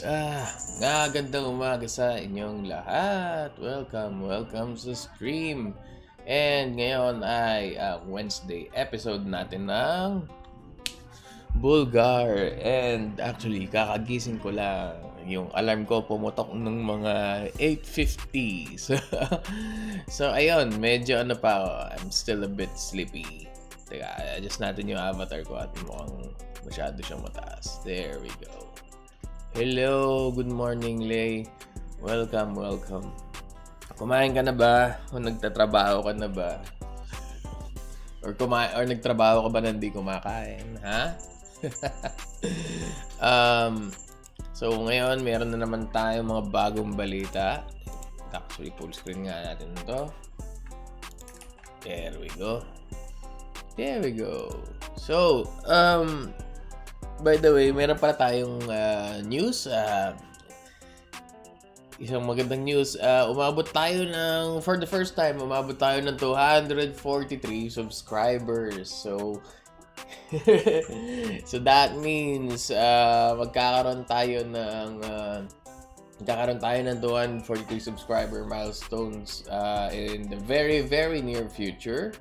Gandang umaga sa inyong lahat. Welcome sa stream. And ngayon ay Wednesday episode natin ng Bullgar. And actually, kakagising ko lang. Yung alarm ko pumutok ng mga 8:50. So ayun, medyo ano pa ako. I'm still a bit sleepy. Teka, adjust natin yung avatar ko at mukhang masyado siyang mataas. There we go. Hello, good morning, Lay. Welcome. Kumain ka na ba? O nagtatrabaho ka na ba? Or nagtrabaho ka ba na hindi kumakain? Ha? So ngayon, meron na naman tayong mga bagong balita. Actually, full screen nga natin ito. There we go. So, by the way, meron pala tayong news. Isang magandang news. For the first time, umabot tayo ng 243 subscribers. So, so that means magkakaroon tayo ng 243 subscriber milestones in the very, very near future.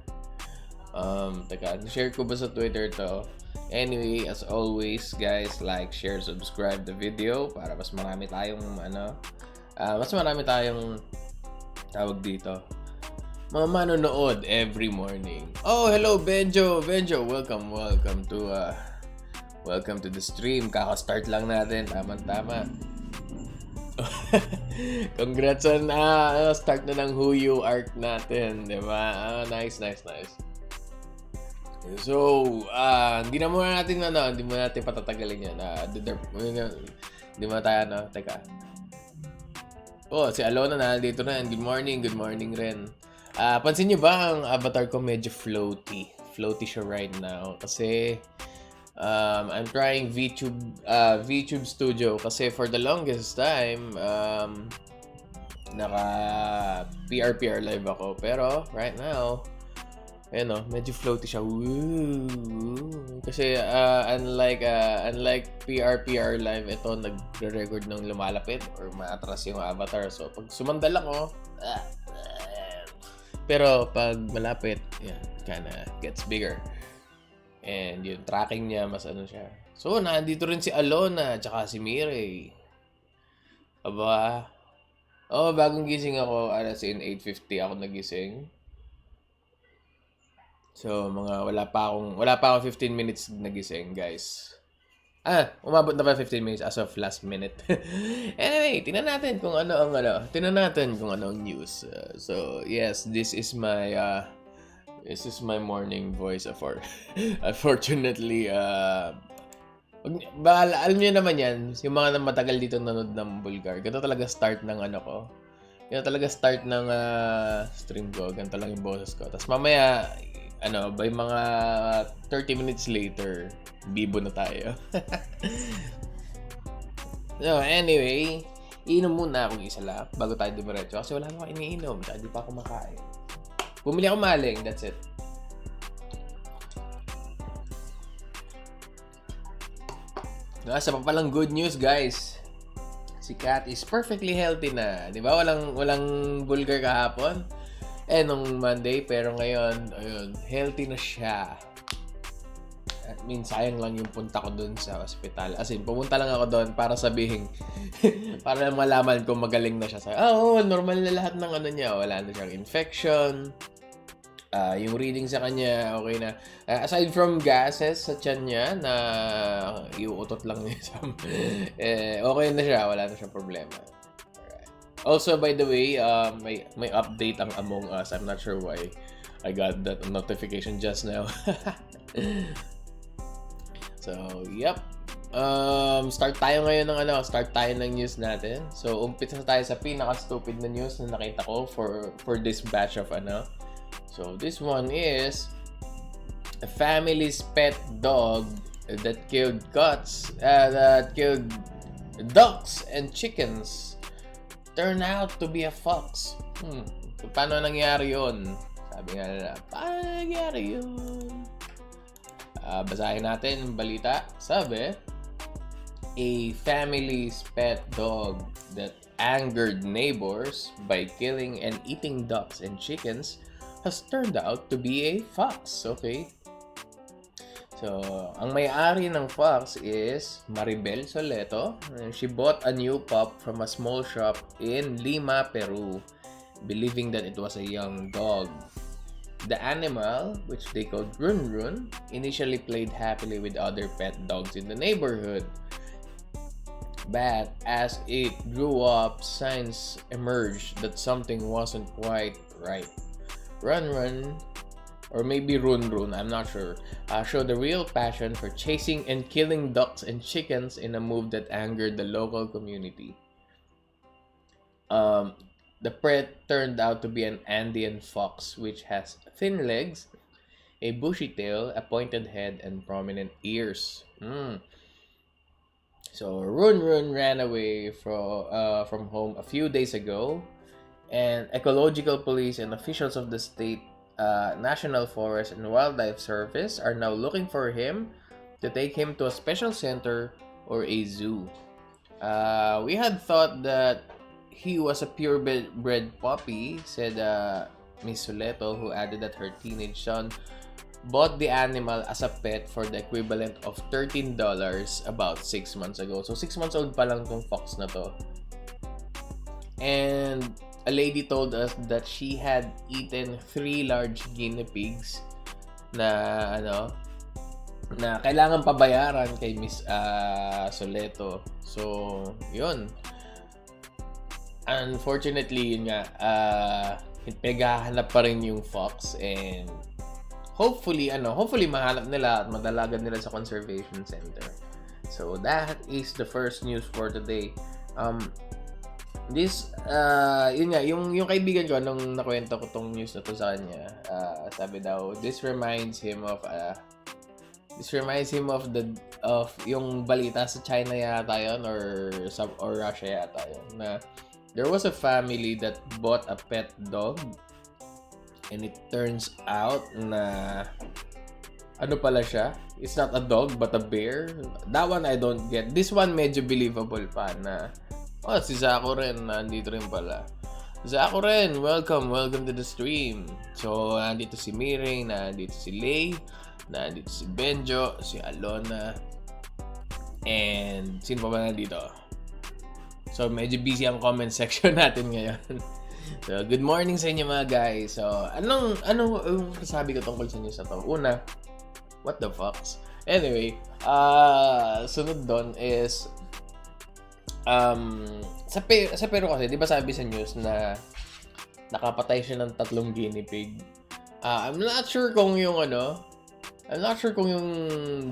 Share ko ba sa Twitter to? Anyway, as always, guys, like, share, subscribe the video para mas marami tayong tawag dito, mga manonood every morning. Oh, hello Benjo, welcome to the stream. Kaka-start lang natin, tama. Congrats on start na ng Who You arc natin, di ba? Nice. So, hindi mo natin patatagalin yan. Hindi mo tayo, teka. Oh, si Alona na dito na. Good morning rin. Pansin niyo ba ang avatar ko medyo floaty siya right now kasi I'm trying Vtuber Studio kasi for the longest time naka PRPR live ako, pero right now medyo floaty siya. Woo! Kasi unlike PRPR live, ito nagre-record ng lumalapit or maatras yung avatar. So pag sumandal ako, pero pag malapit, kinda gets bigger. And yung tracking niya, mas siya. So, nandito rin si Alona, tsaka si Mirey. Aba, bagong gising ako. Alas in 8:50 ako nagising. So, wala pa akong 15 minutes nagising, guys. Umabot na pa 15 minutes as of last minute. Anyway, tingnan natin kung ano ang news. So, yes, this is my morning voice. Unfortunately, alam niyo naman yan, yung mga matagal dito nanood ng Bullgar, ganito talaga start ng stream ko. Ganito lang yung boses ko. Tapos mamaya, by mga 30 minutes later, bibo na tayo. So, anyway, inom muna akong isa lang bago tayo dumiretso kasi wala naman iniinom. Hindi pa ako makain. Bumili ako maling, that's it. Sa papalang good news, guys. Si Kat is perfectly healthy na. Di ba? Walang Bullgar kahapon. Nung Monday, pero ngayon, healthy na siya. At sayang lang yung punta ko dun sa hospital. As in, pumunta lang ako doon para sabihin, para malaman kung magaling na siya. Normal na lahat ng niya. Wala na siyang infection. Yung reading sa kanya, okay na. Aside from gases sa tiyan niya, na iuutot lang niya. Okay na siya. Wala na siyang problema. Also, by the way, may update ang Among Us. I'm not sure why I got that notification just now. So, yep. Start tayo ng news natin. So, umpisa tayo sa pinaka-stupid na news na nakita ko for this batch of So, this one is a family's pet dog that killed ducks and chickens turn out to be a fox. Paano nangyari yun? Sabi nga nila, paano nangyari yun? Basahin natin ang balita. Sabi, a family's pet dog that angered neighbors by killing and eating ducks and chickens has turned out to be a fox. Okay? So, ang may-ari ng fox is Maribel Soleto. She bought a new pup from a small shop in Lima, Peru, believing that it was a young dog. The animal, which they called Run Run, initially played happily with other pet dogs in the neighborhood. But as it grew up, signs emerged that something wasn't quite right. Run Run, or maybe Run Run, I'm not sure, showed a real passion for chasing and killing ducks and chickens in a move that angered the local community. The pet turned out to be an Andean fox, which has thin legs, a bushy tail, a pointed head, and prominent ears. So Run Run ran away from home a few days ago, and ecological police and officials of the state National Forest and Wildlife Service are now looking for him to take him to a special center or a zoo. We had thought that he was a purebred puppy, said Miss Soleto, who added that her teenage son bought the animal as a pet for the equivalent of $13 about 6 months ago. So 6 months old pa lang tong fox na to. And a lady told us that she had eaten 3 large guinea pigs na na kailangan pabayaran kay Miss Soleto. So, yun. Unfortunately, yun nga, pinaghahanap pa rin yung fox, and hopefully mahanap nila at madalagan nila sa conservation center. So, that is the first news for today. Yun nga, yung kaibigan ko, nung nakwento ko tong news na to sa kanya, sabi daw, this reminds him of yung balita sa China yata yun, or Russia yata yun, na there was a family that bought a pet dog, and it turns out na ano pala siya, it's not a dog but a bear. That one I don't get. This one medyo believable pa na si Zako rin nandito rin pala. Zako rin, welcome to the stream. So nandito si Miring, nandito si Lay, nandito si Benjo, si Alona, and sino pa ba nandito? So, medyo busy ang comment section natin ngayon. So, good morning sa inyo mga guys. So, anong sabi ko tungkol sa news na to? Una, what the fucks? Anyway, sunod doon is sa Peru kasi, di ba sabi sa news na nakapatay siya ng 3 guinea pig. I'm not sure kung yung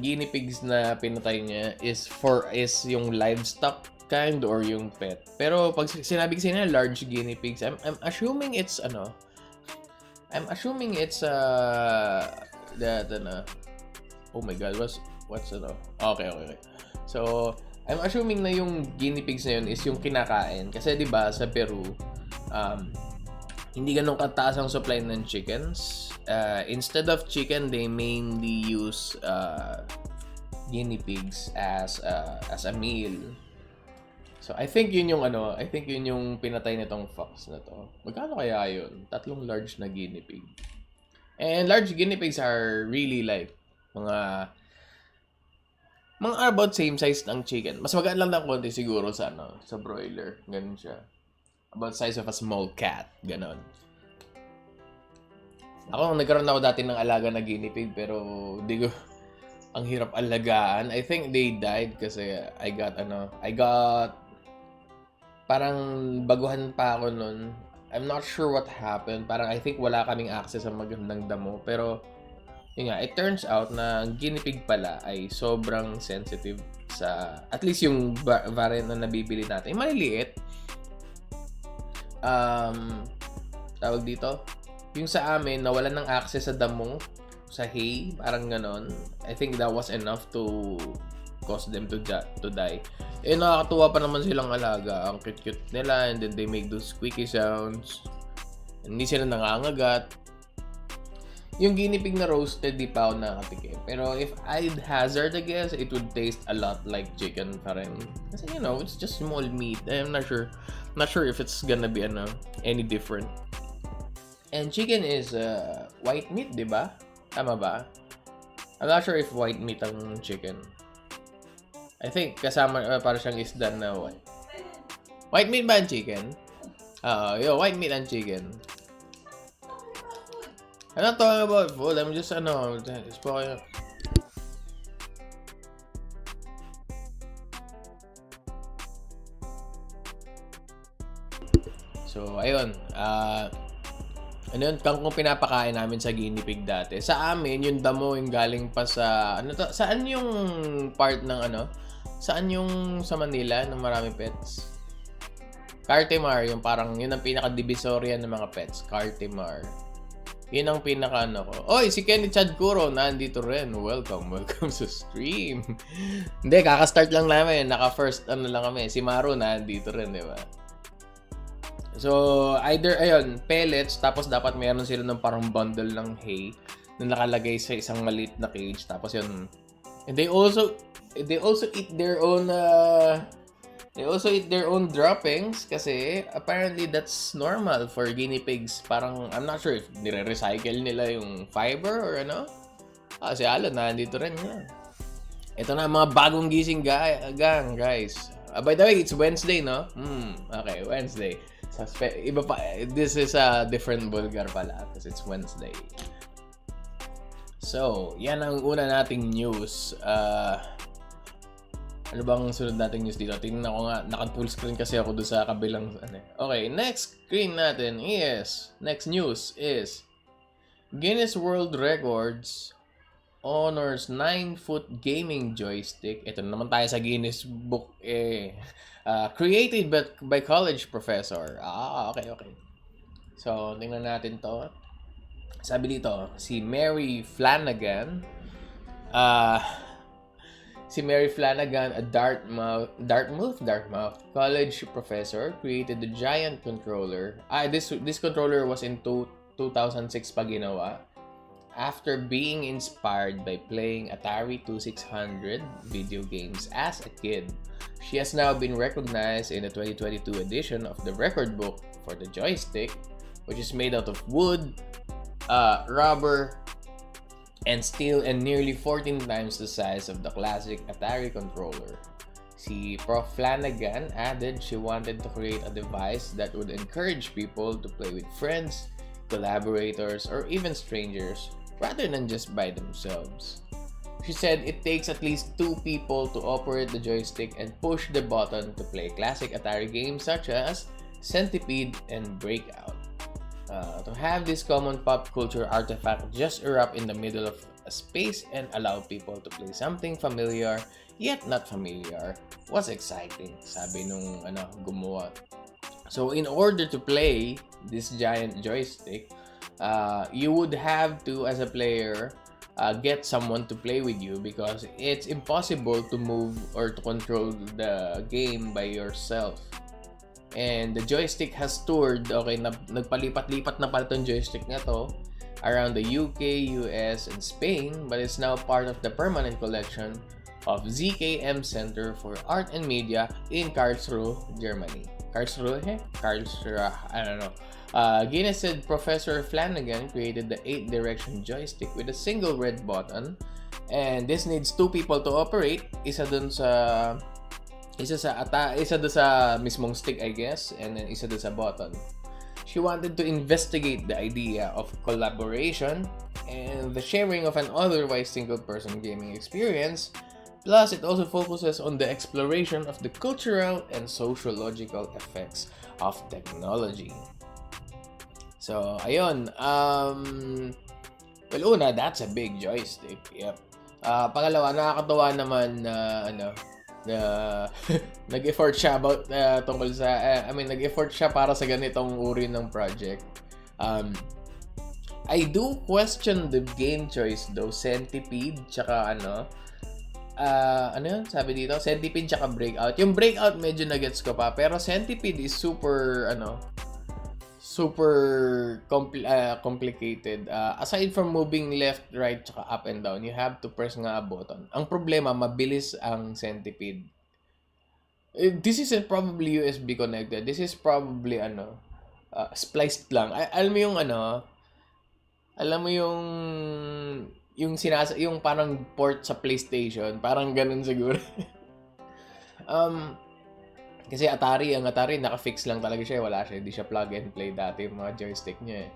guinea pigs na pinatay niya is yung livestock kind or yung pet. Pero pag sinabi kasi na large guinea pigs, I'm assuming it's oh my god, what's okay. So I'm assuming na yung guinea pigs na yun is yung kinakain kasi 'di ba sa Peru hindi ganun kataas ang supply ng chickens. Instead of chicken, they mainly use guinea pigs as a meal. So, I think yun yung pinatay nitong fox na to. Magkano kaya yun? 3 large na guinea pig. And large guinea pigs are really like mga about same size ng chicken. Mas magaan lang ng konti siguro sa broiler. Ganun siya. About size of a small cat. Ganon. Nagkaroon ako dati ng alaga na guinea pig, pero ang hirap alagaan. I think they died kasi I got parang baguhan pa ako nun. I'm not sure what happened. Parang I think wala kaming access sa magandang damo. Pero, yun nga, it turns out na guinea pig pala ay sobrang sensitive sa, at least yung variant na nabibili natin. Yung maliliit. Tawag dito. Yung sa amin, nawalan ng access sa damo, sa hay, parang ganon. I think that was enough to cause them to die. Nakakatuwa pa naman silang alaga. Ang cute nila, and then they make those squeaky sounds. Hindi sila nangangagat. Yung guinea pig na roasted, di pa ako nakatikim. Pero if I'd hazard a guess, it would taste a lot like chicken pa rin. Kasi, you know, it's just small meat. I'm not sure. Not sure if it's gonna be any different. And chicken is white meat, di ba? Tama ba? I'm not sure if white meat ang chicken. I think kasama para siyang isda na white. White meat ba ang chicken? White meat ang chicken. I'm not talking about food. I'm just spoken. So, ayun. Kung pinapakain namin sa guinea pig dati. Sa amin, yung damo yung galing pa sa, saan yung part ng Saan yung sa Manila ng marami pets? Cartimar, yung parang, yun ang pinaka-divisorya ng mga pets. Cartimar. Yun ang pinaka ko. Oy, si Kenny Chadcuro, nandito rin. Welcome sa stream. Hindi, kaka-start lang namin. Naka-first lang kami. Si Maru, nandito rin, di ba? So, either, pellets, tapos dapat meron sila ng parang bundle ng hay na nakalagay sa isang maliit na cage. Tapos yun, and they also eat their own, droppings kasi apparently that's normal for guinea pigs. Parang, I'm not sure if nire-recycle nila yung fiber or si Alon, nandito rin yan. Ito na mga bagong gising gang, guys. By the way, it's Wednesday, no? Okay, Wednesday. Iba pa, this is a different Bullgar pala kasi it's Wednesday. So, yan ang una nating news. Ano bang sunod nating news dito? Tingnan ko nga, naka-full screen kasi ako doon sa kabilang Okay, next news is Guinness World Records honors 9-foot gaming joystick. Ito naman tayo sa Guinness Book created by college professor. Okay. So, tingnan natin to. Sabi dito, si Mary Flanagan, a Dartmouth college professor, created the giant controller. This controller was in 2006 pa ginawa. After being inspired by playing Atari 2600 video games as a kid, she has now been recognized in the 2022 edition of the record book for the joystick, which is made out of wood, rubber, and steel, and nearly 14 times the size of the classic Atari controller. Si Prof. Flanagan added she wanted to create a device that would encourage people to play with friends, collaborators, or even strangers, rather than just by themselves. She said it takes at least 2 people to operate the joystick and push the button to play classic Atari games such as Centipede and Breakout. To have this common pop culture artifact just erupt in the middle of a space and allow people to play something familiar yet not familiar was exciting, sabi nung gumawa. So in order to play this giant joystick, you would have to, as a player, get someone to play with you because it's impossible to move or to control the game by yourself. And the joystick has toured, nagpalipat-lipat na pala itong joystick na to around the UK, US, and Spain, but it's now part of the permanent collection of ZKM Center for Art and Media in Karlsruhe, Germany. Karlsruhe, I don't know. Guinness said Professor Flanagan created the 8-direction joystick with a single red button, and this needs 2 people to operate. Isa dun sa mismong stick, I guess, and then isa dun sa button. She wanted to investigate the idea of collaboration and the sharing of an otherwise single-person gaming experience. Plus, it also focuses on the exploration of the cultural and sociological effects of technology. So, ayun. Well, una, that's a big joystick. Yep. Pangalawa, nakakatuwa naman na nag-effort siya tungkol sa nag-effort siya para sa ganitong uri ng project. I do question the game choice though. Centipede tsaka yun? Sabi dito? Centipede tsaka Breakout. Yung Breakout medyo na-gets ko pa, pero Centipede is super super complicated. Aside from moving left, right, tsaka up and down, you have to press nga a button. Ang problema, mabilis ang centipede. This isn't probably USB connected. This is probably spliced lang. Alam mo yung alam mo yung parang port sa PlayStation, parang ganun siguro. Kasi ang Atari naka-fix lang talaga siya, hindi siya plug and play dati yung mga joystick niya.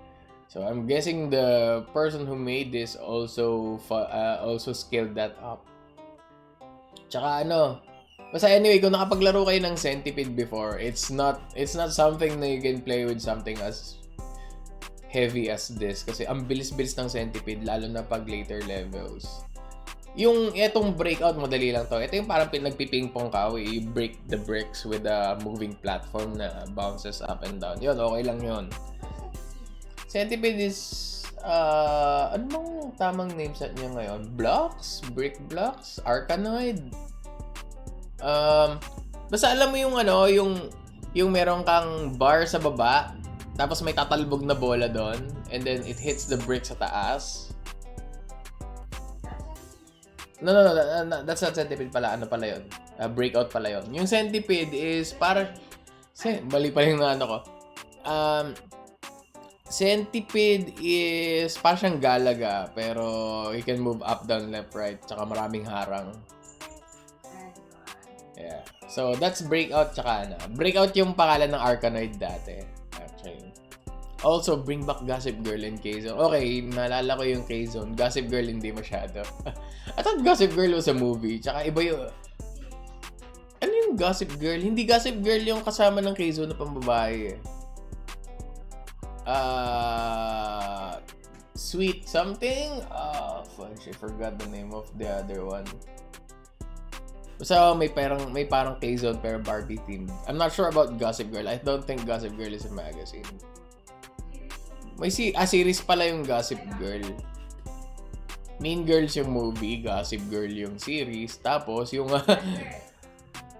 So I'm guessing the person who made this also scaled that up. Tsaka basta anyway, kung nakapaglaro kayo ng Centipede before, it's not something na you can play with something as heavy as this kasi ang bilis-bilis ng Centipede lalo na pag later levels. Yung etong breakout, madali lang to. Ito yung parang nagpiping-pong ka, you break the bricks with a moving platform na bounces up and down. Yun, okay lang yun. Centipede is anong tamang name set niya ngayon? Blocks? Brick blocks? Arkanoid? Basta alam mo yung meron kang bar sa baba, tapos may tatalbog na bola doon, and then it hits the brick sa taas. No, that's not Centipede pala. Ano pala yun? Breakout pala yun. Yung Centipede is parang... Bali pa yung ko. Centipede is parang siyang Galaga, pero you can move up, down, left, right, tsaka maraming harang. Yeah. So, that's Breakout tsaka Breakout yung pangalan ng Arkanoid dati. Actually. Also, bring back Gossip Girl and K-Zone. Okay, naalala ko yung K-Zone. Gossip Girl hindi masyado. I thought Gossip Girl was a movie. Tsaka iba yung... Ano yung Gossip Girl? Hindi Gossip Girl yung kasama ng K-Zone na pambabae. Sweet something? Fudge, I forgot the name of the other one. So, may parang K-Zone pero Barbie themed. I'm not sure about Gossip Girl. I don't think Gossip Girl is a magazine. Series pala yung Gossip Girl. Mean Girls yung movie, Gossip Girl yung series, tapos yung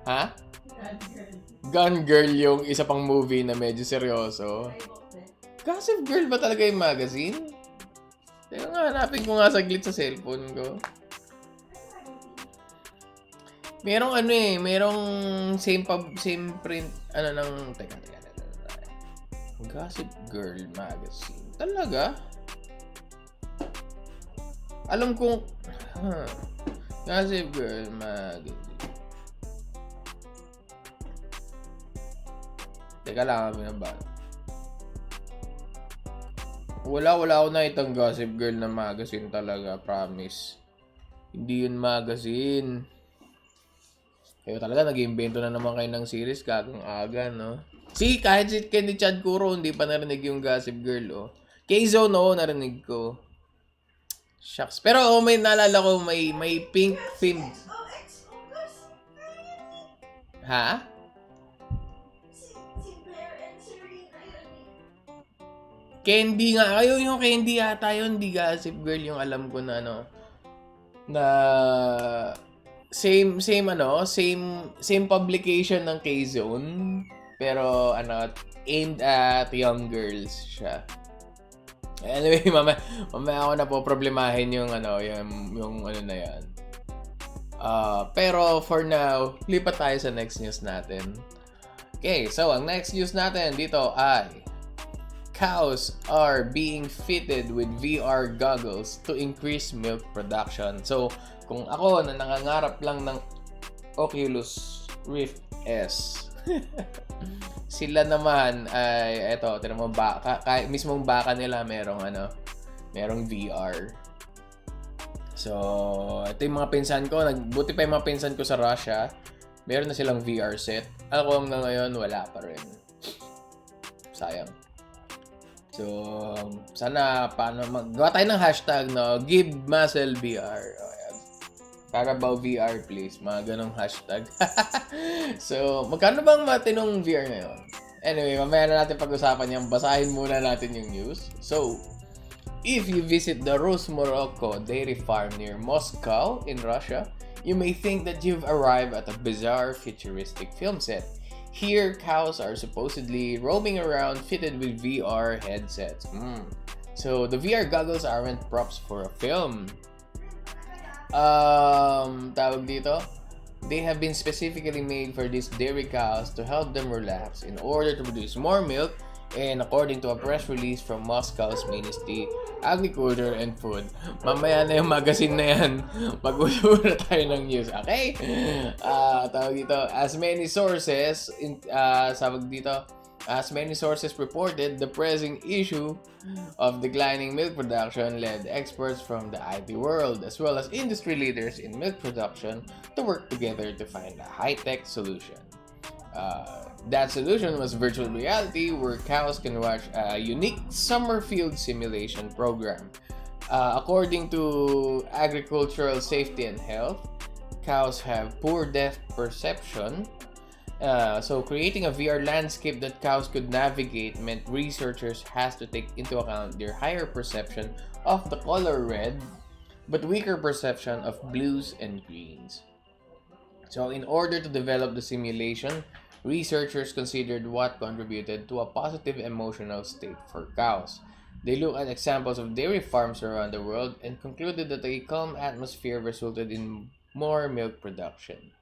ha? Gun Girl yung isa pang movie na medyo seryoso. Gossip Girl ba talaga yung magazine? Teka nga, hanapin ko nga saglit sa cellphone ko. Merong same print, teka. Gossip Girl magazine. Talaga? Alam kong Gossip Girl magazine. Teka lang, Wala ako nakitang Gossip Girl na magazine talaga, promise. Hindi yun magazine. Kayo talaga, nag-iimbento na naman kayo ng series kagang aga, no? See, kahit si Kenny Chad Kuro, hindi pa narinig yung Gossip Girl, oh. K-Zone, narinig ko. Shucks. Pero, may naalala ko, may pink theme. Ha? Candy nga. Kayo yung Candy yata yun, di Gossip Girl yung alam ko na, na same publication ng K-Zone. Pero, aimed at young girls siya. Anyway, mamaya ako na po problemahin yung na yan. Pero, for now, lipat tayo sa next news natin. Okay, so, ang next news natin dito ay cows are being fitted with VR goggles to increase milk production. So, kung ako na nangangarap lang ng Oculus Rift S, sila naman ay tinan mo mismong baka nila merong VR. So, ito yung mga pinsan ko, buti pa yung mga pinsan ko sa Russia, meron na silang VR set. Ako hanggang ngayon wala pa rin. Sayang. So, sana gawa tayo ng hashtag give muscle VR. Carabao VR please, mga ganong hashtag. So, magkano bang matinong VR ngayon? Anyway, mamaya na natin pag-usapan yan. Basahin muna natin yung news. So, if you visit the Rus Morocco dairy farm near Moscow in Russia, you may think that you've arrived at a bizarre futuristic film set. Here, cows are supposedly roaming around fitted with VR headsets. So the VR goggles aren't props for a film. Tawag dito, they have been specifically made for these dairy cows to help them relax in order to produce more milk. And according to a press release from Moscow's Ministry Agriculture and Food, mamaya na yung magazine na yan, mag-usura tayo ng news, okay? Tawag dito, as many sources reported, the pressing issue of declining milk production led experts from the IT world as well as industry leaders in milk production to work together to find a high-tech solution. That solution was virtual reality, where cows can watch a unique summer field simulation program. According to Agricultural Safety and Health, cows have poor depth perception. So creating a VR landscape that cows could navigate meant researchers has to take into account their higher perception of the color red, but weaker perception of blues and greens. So in order to develop the simulation, researchers considered what contributed to a positive emotional state for cows. They looked at examples of dairy farms around the world and concluded that a calm atmosphere resulted in more milk production.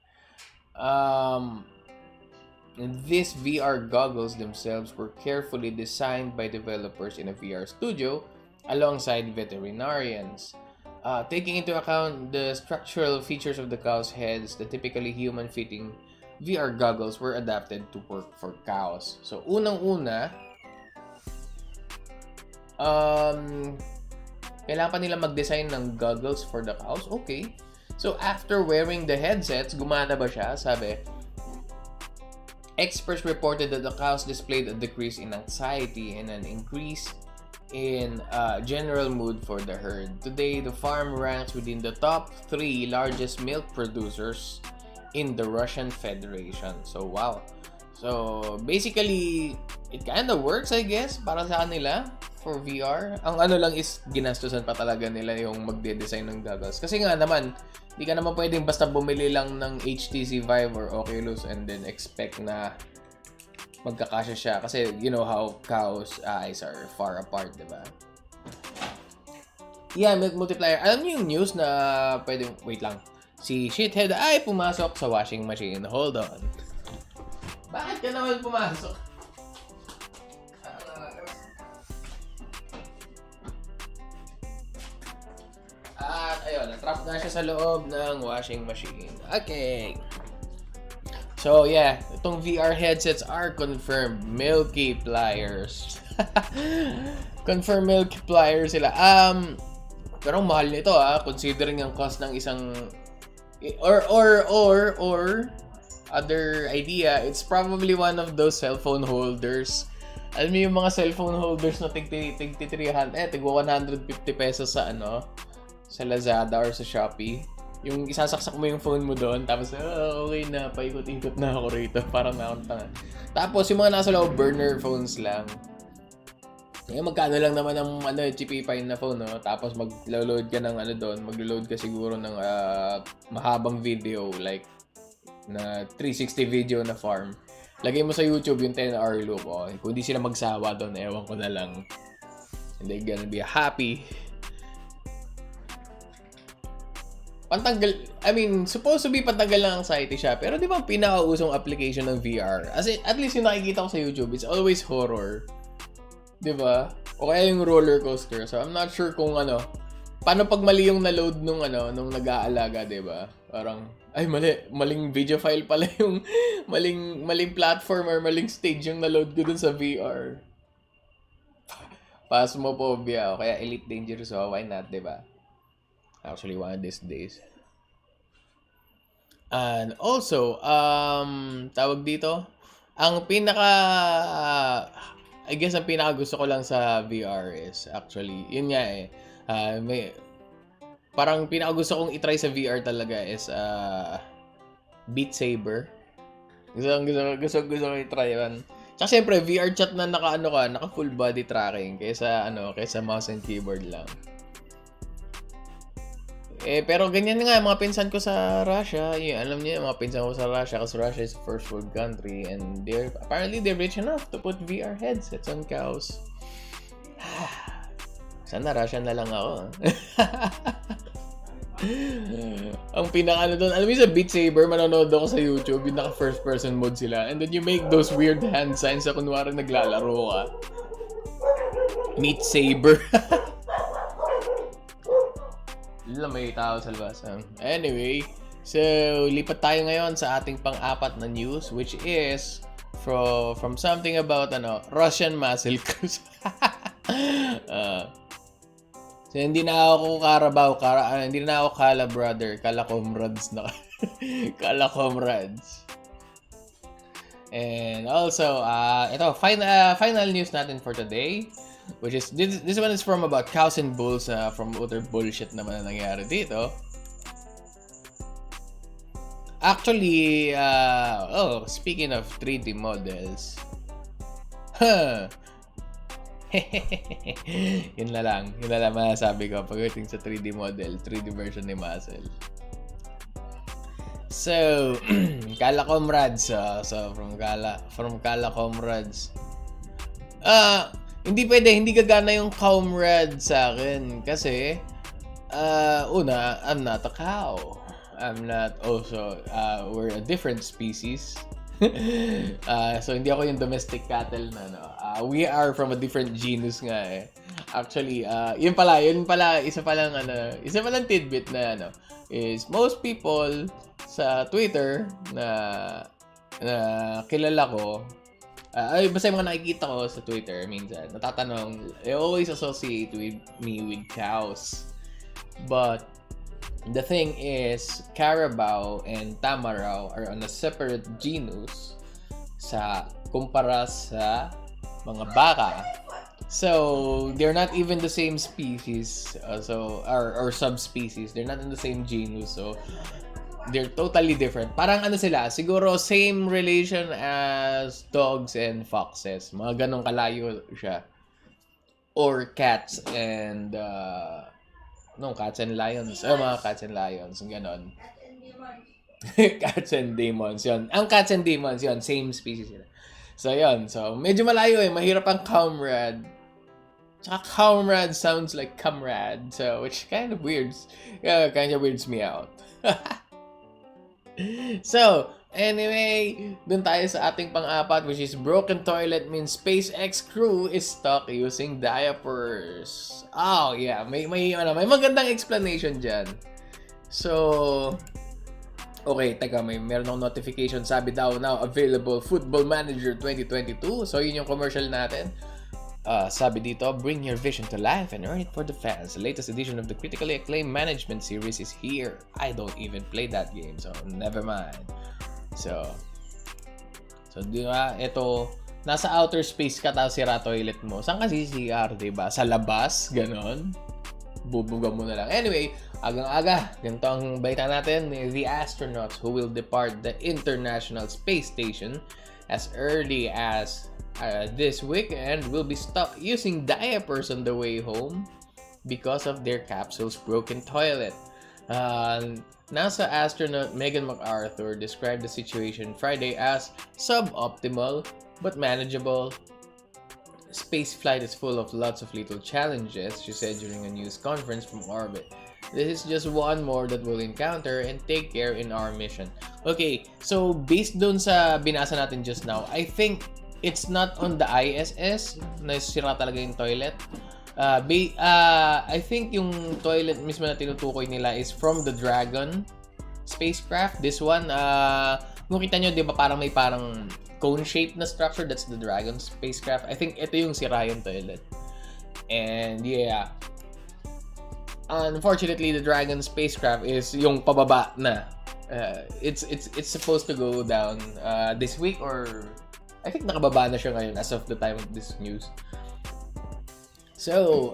These VR goggles themselves were carefully designed by developers in a VR studio alongside veterinarians. Taking into account the structural features of the cow's heads, the typically human-fitting VR goggles were adapted to work for cows. So, unang-una, kailangan pa nila mag-design ng goggles for the cows? Okay. So, after wearing the headsets, gumana ba siya? Sabi, experts reported that the cows displayed a decrease in anxiety and an increase in general mood for the herd. Today, the farm ranks within the top 3 largest milk producers in the Russian Federation. So, wow. So, basically, it kind of works, I guess, para sa kanila for VR. Ang ano lang is, ginastusan pa talaga nila yung magde-design ng goggles. Kasi nga naman, di ka naman pwedeng basta bumili lang ng HTC Vive or Oculus and then expect na magkakasya siya. Kasi, you know how cows' eyes are far apart, diba? Yeah, milk multiplier. Alam niyo yung news na pwedeng... Wait lang. Si Shithead ay pumasok sa washing machine. Hold on. Bakit ka naman pumasok? At ayun, natrap na siya sa loob ng washing machine. Okay. So yeah, itong VR headsets are confirmed milky pliers. Confirmed milky pliers sila. Pero mahal nito considering ang cost ng isang or other idea, it's probably one of those cellphone holders. Alam mo yung mga cellphone holders na tig 300, tig 150 pesos sa sa Lazada or sa Shopee. Yung isasaksak mo yung phone mo doon, tapos okay na, paikot-ikot na ako rito, parang nakakanta. Tapos yung mga nasa loob, burner phones lang. Ngayon, magkano lang naman ang cheapy na phone, no? Tapos mag-load ka ng doon, mag-load ka siguro ng mahabang video, like na 360 video na farm. Lagay mo sa YouTube yung 10-hour loop, kung di sila magsawa doon, ewan ko na lang. And they're gonna be happy. Pantanggal, supposed to be pantanggal lang anxiety siya. Pero di ba ang pinakausong application ng VR? At least yung nakikita ko sa YouTube, it's always horror. Di ba? O kaya yung roller coaster. So I'm not sure kung paano pag mali yung na-load nung nag-aalaga, di ba? Parang, ay maling video file pala yung maling platform or maling stage yung na-load ko dun sa VR. Phasmophobia o kaya Elite Dangerous, so why not, di ba? Actually, one of these days. And also, tawag dito, ang I guess ang pinaka gusto ko lang sa VR is actually, yun nga parang pinaka gusto kong itry sa VR talaga is Beat Saber. Gusto ko itry yan. Tsaka syempre, VR chat na naka full body tracking kaysa mouse and keyboard lang. Pero ganyan nga, mga pinsan ko sa Russia, alam niyo, mga pinsan ko sa Russia, kasi Russia is a first world country, and apparently they're rich enough to put VR headsets on cows. Sana Russia na lang ako. Ang pinaka doon, alam mo sa Beat Saber, manonood ako sa YouTube, yung naka first person mode sila, and then you make those weird hand signs sa kunwari naglalaro ka. Meat Saber. Lang may tao sa labas. Anyway, so lipat tayo ngayon sa ating pang-apat na news, which is from something about Russian muscle cars. So hindi na ako hindi na ako kala brother, kala comrades na. Kala comrades. And also, ito final news natin for today, which is this one is from about cows and bulls, from other bullshit naman na nangyari dito. Actually, speaking of 3D models, yun na lang masasabi ko pagdating sa 3D model, 3D version ni Muscle. So, Kala Comrades, so from Kala Comrades, hindi gagana yung comrade sa akin kasi una, I'm not a cow. I'm not also we're a different species. So hindi ako yung domestic cattle na we are from a different genus nga eh. Actually, yun pala isa palang tidbit na is most people sa Twitter na kilala ko, basta yung mga nakikita ko sa Twitter minsan, natatanong, they always associate me with cows. But the thing is, carabao and tamaraw are on a separate genus kumpara sa mga baka. So, they're not even the same species, or subspecies. They're not in the same genus, so they're totally different. Parang sila, siguro same relation as dogs and foxes. Mga ganong kalayo siya. Or cats and cats and lions. Mga cats and lions, ganon. Cats and demons, yun. Ang cats and demons, yun, same species sila. So, yun. So, medyo malayo mahirap ang comrade. Tsaka comrade sounds like comrade, so which kind of weirds me out. So, anyway, dun tayo sa ating pang-apat, which is broken toilet means SpaceX crew is stuck using diapers. Oh, yeah. May magandang explanation dyan. So, okay, teka, meron akong notification. Sabi daw, now available Football Manager 2022. So, yun yung commercial natin. Sabi dito, bring your vision to life and earn it for the fans. The latest edition of the critically acclaimed management series is here. I don't even play that game, so never mind. So di ba, ito, nasa outer space ka, tapos sira toilet mo. Saan ka CCR, diba? Sa labas, ganon. Bubuga mo na lang. Anyway, agang-aga, ganito ang balita natin. The astronauts who will depart the International Space Station as early as this weekend will be stuck using diapers on the way home because of their capsule's broken toilet. NASA astronaut Megan MacArthur described the situation Friday as suboptimal but manageable. Space flight is full of lots of little challenges, she said during a news conference from orbit. This is just one more that we'll encounter and take care in our mission. Okay, so based dun sa binasa natin just now, I think it's not on the ISS na sira talaga yung toilet. I think yung toilet mismo na tinutukoy nila is from the Dragon spacecraft. This one, kung kita nyo, di ba parang may cone-shaped na structure? That's the Dragon spacecraft. I think ito yung sira yung toilet. And yeah, unfortunately, the Dragon spacecraft is yung pababa na. It's supposed to go down this week, or I think nakababa na siya ngayon as of the time of this news. So,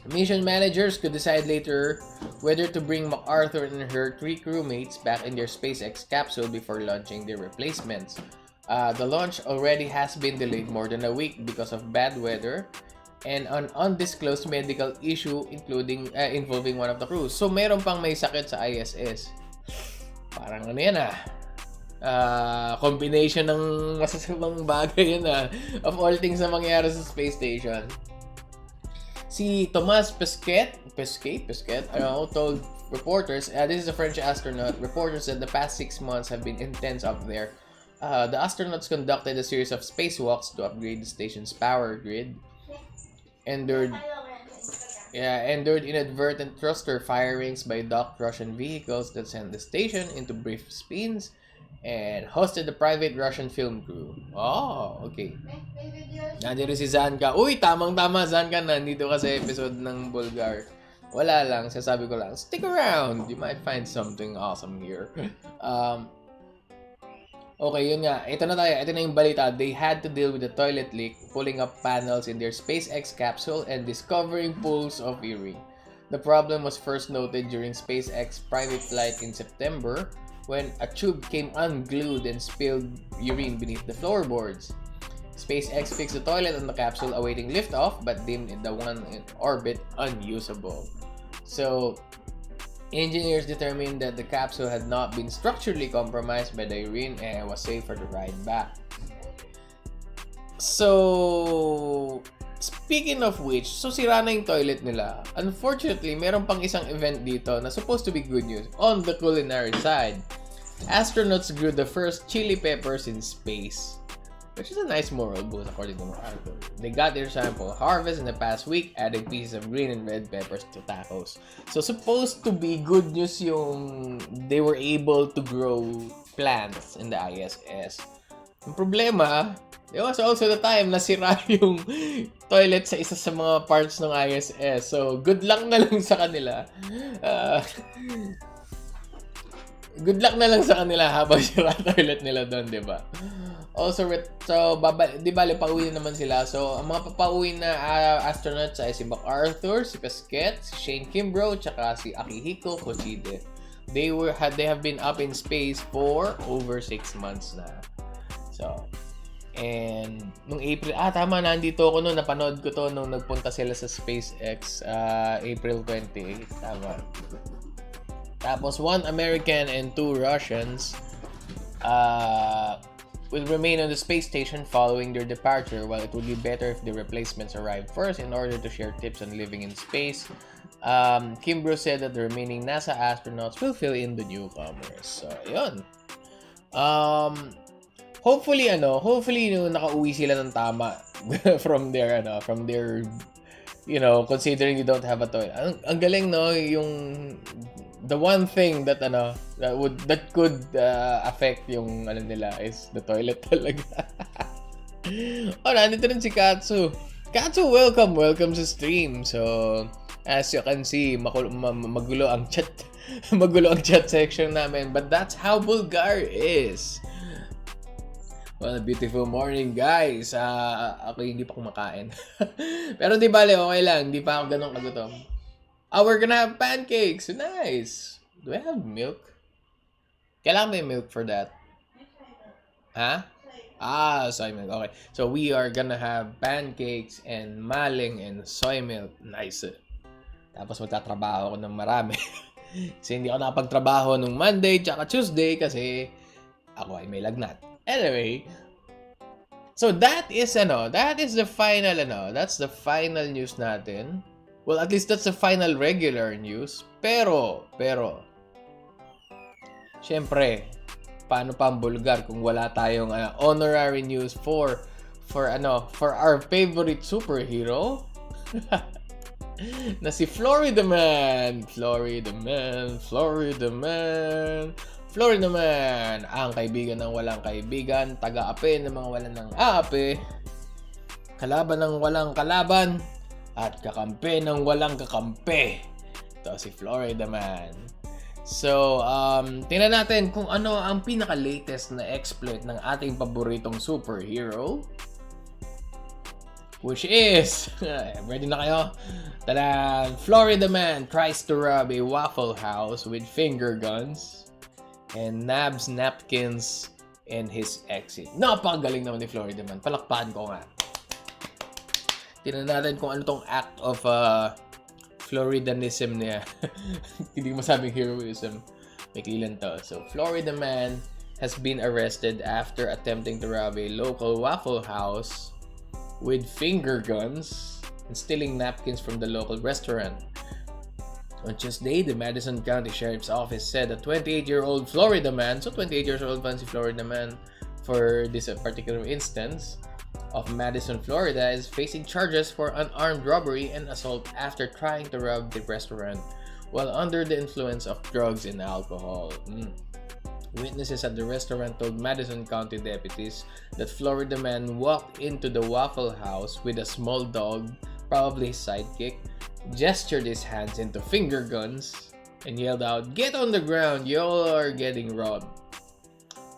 mission managers could decide later whether to bring MacArthur and her 3 crewmates back in their SpaceX capsule before launching their replacements. The launch already has been delayed more than a week because of bad weather, and an undisclosed medical issue involving one of the crews. So, meron pang may sakit sa ISS. Parang ano yan combination ng masasamang bagay yan of all things na mangyari sa space station. Si Thomas Pesquet, told reporters, this is a French astronaut, reporters said the past 6 months have been intense up there. The astronauts conducted a series of spacewalks to upgrade the station's power grid. Endured inadvertent thruster firings by docked Russian vehicles that sent the station into brief spins and hosted the private Russian film crew. Oh, okay. Nandito si Zanka. Uy, tamang-tama, Zanka. Nandito ka sa episode ng Bullgar. Wala lang, sasabi ko lang, stick around. You might find something awesome here. Okay, yun nga. Ito na tayo. Ito na yung balita. They had to deal with the toilet leak, pulling up panels in their SpaceX capsule and discovering pools of urine. The problem was first noted during SpaceX private flight in September when a tube came unglued and spilled urine beneath the floorboards. SpaceX fixed the toilet on the capsule awaiting liftoff but deemed the one in orbit unusable. So, engineers determined that the capsule had not been structurally compromised by the urine and was safe for the ride back. So, speaking of which, so sira na yung toilet nila. Unfortunately, meron pang isang event dito na supposed to be good news on the culinary side. Astronauts grew the first chili peppers in space, which is a nice moral boost according to Marco. They got their sample harvest in the past week, adding pieces of green and red peppers to tacos. So supposed to be good news yung they were able to grow plants in the ISS. Ang problema, there was also the time na sira yung toilet sa isa sa mga parts ng ISS. So good luck na lang sa kanila. Good luck na lang sa kanila habang sira toilet nila doon, di ba? Also, di bale, pauwi na naman sila. So, ang mga papauwi na astronauts ay si MacArthur, si Pesquet, si Shane Kimbrough, tsaka si Akihiko Kochide. They have been up in space for over 6 months na. So, and nung April, tama, nandito ako noon, napanood ko to nung nagpunta sila sa SpaceX April 28, tama. Tapos 1 American and 2 Russians will remain on the space station following their departure, while it would be better if the replacements arrived first in order to share tips on living in space. Kimbrough said that the remaining NASA astronauts will fill in the newcomers. So, yun. Hopefully nakauwi sila ng tama from their considering you don't have a toilet. Ang galing, no, yung the one thing that could affect yung nila is the toilet talaga. Nandito rin si Katsu. Katsu, welcome sa stream. So, as you can see, magulo ang chat. Magulo ang chat section namin, but that's how Bullgar is. Well, a beautiful morning, guys. Ako hindi pa kumakain. Pero di bale, okay lang. Hindi pa ako ganun kagutom. We're gonna have pancakes. Nice. Do I have milk? Kailangan may milk for that. Soy milk. Okay. So, we are gonna have pancakes and maling and soy milk. Nice. Tapos magtatrabaho ako ng marami. Kasi hindi ako nakapagtrabaho nung Monday tsaka Tuesday kasi ako ay may lagnat. Anyway, so that is the final news natin. Well, at least that's the final regular news. Pero syempre, paano pa ang Bullgar kung wala tayong honorary news for our favorite superhero? Na si Florida Man, ang kaibigan ng walang kaibigan, taga-ape ng mga walang ng aape, kalaban ng walang kalaban, at kakampi ng walang kakampi. Ito si Florida Man. So, tingnan natin kung ano ang pinaka-latest na exploit ng ating paboritong superhero. Which is, ready na kayo? Tada! Florida Man tries to rob a Waffle House with finger guns and nabs napkins in his exit. Napakagaling naman ni Florida Man. Palakpakan ko nga. Tingnan natin kung ano tong act of Floridanism niya. Hindi ko masabing heroism. May lang to. So, Florida man has been arrested after attempting to rob a local Waffle House with finger guns and stealing napkins from the local restaurant. On Tuesday, the Madison County Sheriff's Office said a 28-year-old Florida man, so 28 years old fancy Florida man for this particular instance of Madison, Florida, is facing charges for unarmed robbery and assault after trying to rob the restaurant while under the influence of drugs and alcohol. Witnesses at the restaurant told Madison County deputies that Florida man walked into the Waffle House with a small dog, probably his sidekick, gestured his hands into finger guns, and yelled out, "Get on the ground, y'all are getting robbed."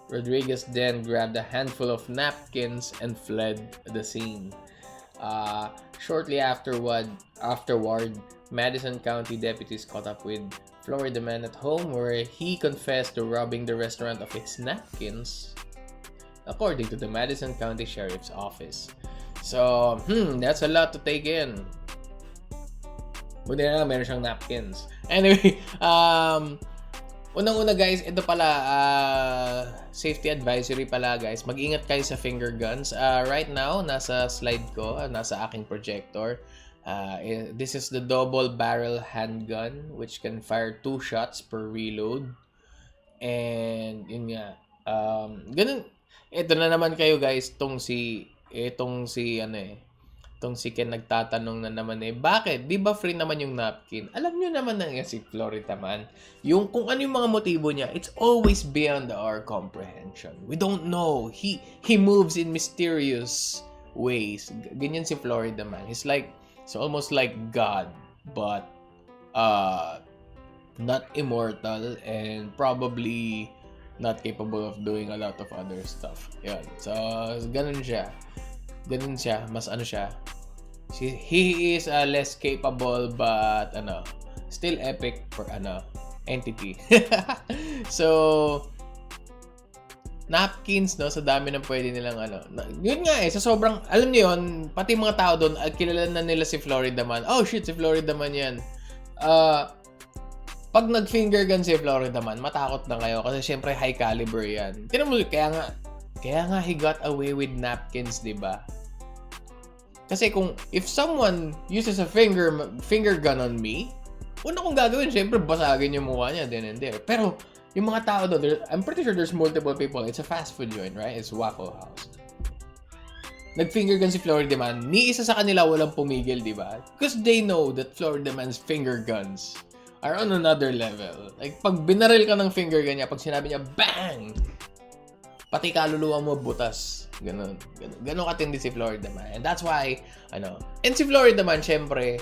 Rodriguez then grabbed a handful of napkins and fled the scene. Shortly afterward, Madison County deputies caught up with Florida man at home where he confessed to robbing the restaurant of its napkins, according to the Madison County Sheriff's Office. So, that's a lot to take in. Buti na lang meron siyang napkins. Anyway, unang-una guys, ito pala, safety advisory pala guys. Mag-ingat kayo sa finger guns. Right now, nasa slide ko, nasa aking projector. This is the double barrel handgun which can fire 2 shots per reload. And yun nga. Ganun. Ito na naman kayo guys, itong si Ken nagtatanong na naman bakit? Di ba free naman yung napkin? Alam nyo naman na si Florida man, yung kung ano yung mga motibo niya, it's always beyond our comprehension. We don't know. He moves in mysterious ways. Ganyan si Florida man. He's almost like God, but not immortal and probably not capable of doing a lot of other stuff. Yan. So, ganun siya. Mas siya. He is less capable but still epic for entity. So napkins sa dami ng pwede nilang yun nga sa sobrang alam niyo yun, pati mga tao doon kilala na nila si Florida man. Oh shit, si Florida man yan. Pag nag-finger gun si Florida man, matakot na kayo kasi syempre high caliber yan. Tingnan mo, kaya nga he got away with napkins, di ba? Kasi if someone uses a finger gun on me, una kong gagawin, syempre basagin yung mukha niya then and there. Pero yung mga tao doon, I'm pretty sure there's multiple people. It's a fast food joint, right? It's Waffle House. Nag-finger gun si Florida man, ni isa sa kanila walang pumigil, di ba? Because they know that Florida man's finger guns are on another level. Like, pag binaril ka ng finger gun niya, pag sinabi niya, bang! Pati kaluluwa mo butas. Ganun katindi si Florida man. And that's why, and si Florida man, syempre,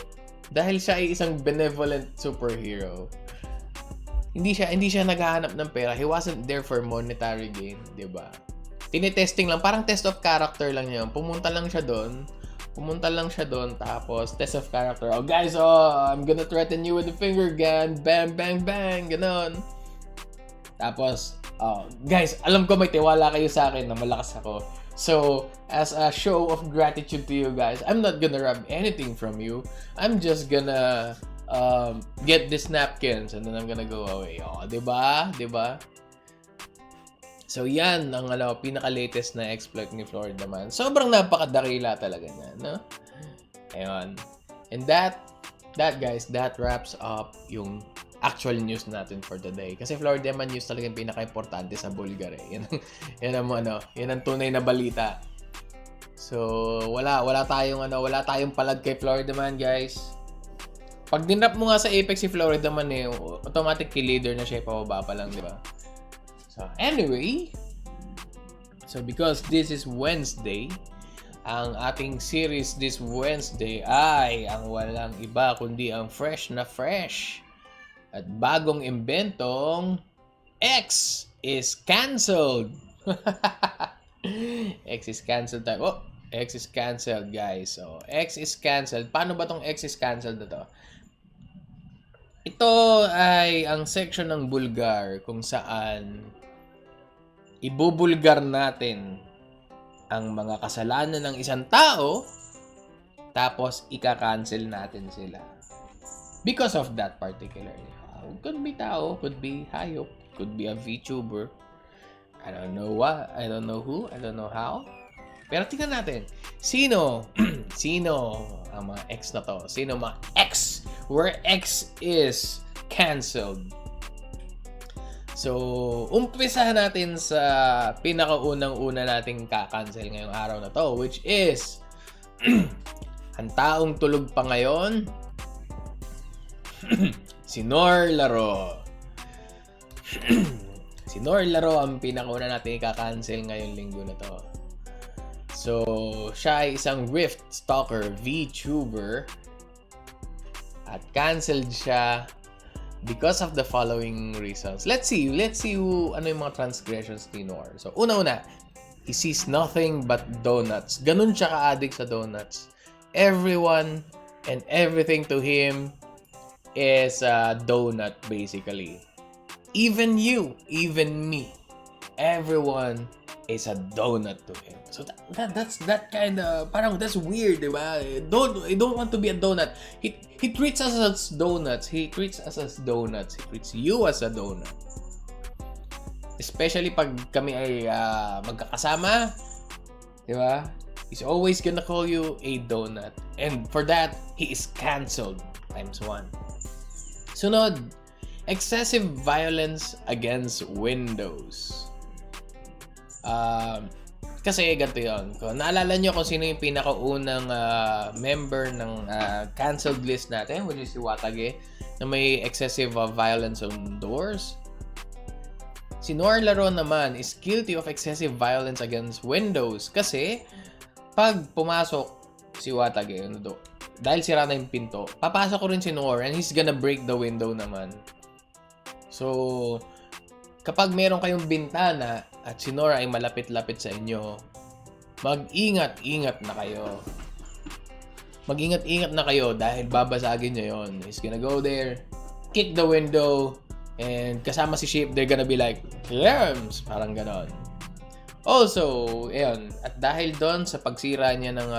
dahil siya ay isang benevolent superhero, hindi siya naghahanap ng pera. He wasn't there for monetary gain, di ba? Tinetesting lang, parang test of character lang yun. Pumunta lang siya doon, tapos test of character. Oh guys, I'm gonna threaten you with a finger gun. Bang, bang, bang, ganon. Tapos, guys, alam ko may tiwala kayo sa akin na malakas ako. So, as a show of gratitude to you guys, I'm not gonna rob anything from you. I'm just gonna get these napkins and then I'm gonna go away. Diba? So, yan ang pinaka-latest na exploit ni Florida man. Sobrang napakadakila talaga niya, no? Ayun. And that guys, that wraps up yung actual news natin for today. Kasi Florida man news talaga yung pinaka-importante sa Bullgar. Yan ang tunay na balita. So, wala tayong palag kay Florida man, guys. Pag dinrap mo nga sa Apex si Florida man automatic leader na siya, pababa pa lang, di ba? So, anyway, because this is Wednesday, ang ating series this Wednesday ay ang walang iba kundi ang fresh na fresh at bagong imbentong X is canceled. X is canceled tayo. X is canceled, guys. So, X is canceled. Paano ba tong X is canceled na to? Ito ay ang section ng Bullgar kung saan ibubulgar natin ang mga kasalanan ng isang tao Tapos, ika-cancel natin sila. Because of that particularly. Could be tao, could be hayop, could be a Vtuber. I don't know what, I don't know who, I don't know how. Pero tingnan natin, sino ang mga X na to? Sino mga X? Where X is canceled. So, umpisahan natin sa pinakaunang-una nating kakancel ngayong araw na to, which is ang taong tulog pa ngayon, si Nor Laro. Si Nor Laro ang pinakauna natin i-cancel ngayong linggo na to. So, siya ay isang Rift Stalker Vtuber at canceled siya because of the following reasons. Let's see ano yung mga transgressions ni Nor. So, una-una, he sees nothing but donuts. Ganun siya ka-addict sa donuts. Everyone and everything to him is a donut basically. Even you, even me, everyone is a donut to him. So that's that kind of parang that's weird, diba? I don't want to be a donut. He treats us as donuts. He treats us as donuts. He treats you as a donut. Especially pag kami ay magkakasama, diba? He's always gonna call you a donut. And for that, he is canceled times 1. Sunod, excessive violence against Windows. Kasi ganito yun. Kung naalala nyo kung sino yung pinakaunang member ng canceled list natin, which is si Watage, na may excessive violence on doors. Si Nor Laro naman is guilty of excessive violence against Windows kasi pag pumasok si Watage, dahil sira na yung pinto, papasok ko rin si Nor and he's gonna break the window naman. So, kapag meron kayong bintana at si Nor ay malapit-lapit sa inyo, mag-ingat-ingat na kayo. Mag-ingat-ingat na kayo dahil babasagin nyo yun. He's gonna go there, kick the window, and kasama si Sheep, they're gonna be like, Clearms! Parang ganon. Also, ayun, at dahil doon sa pagsira niya ng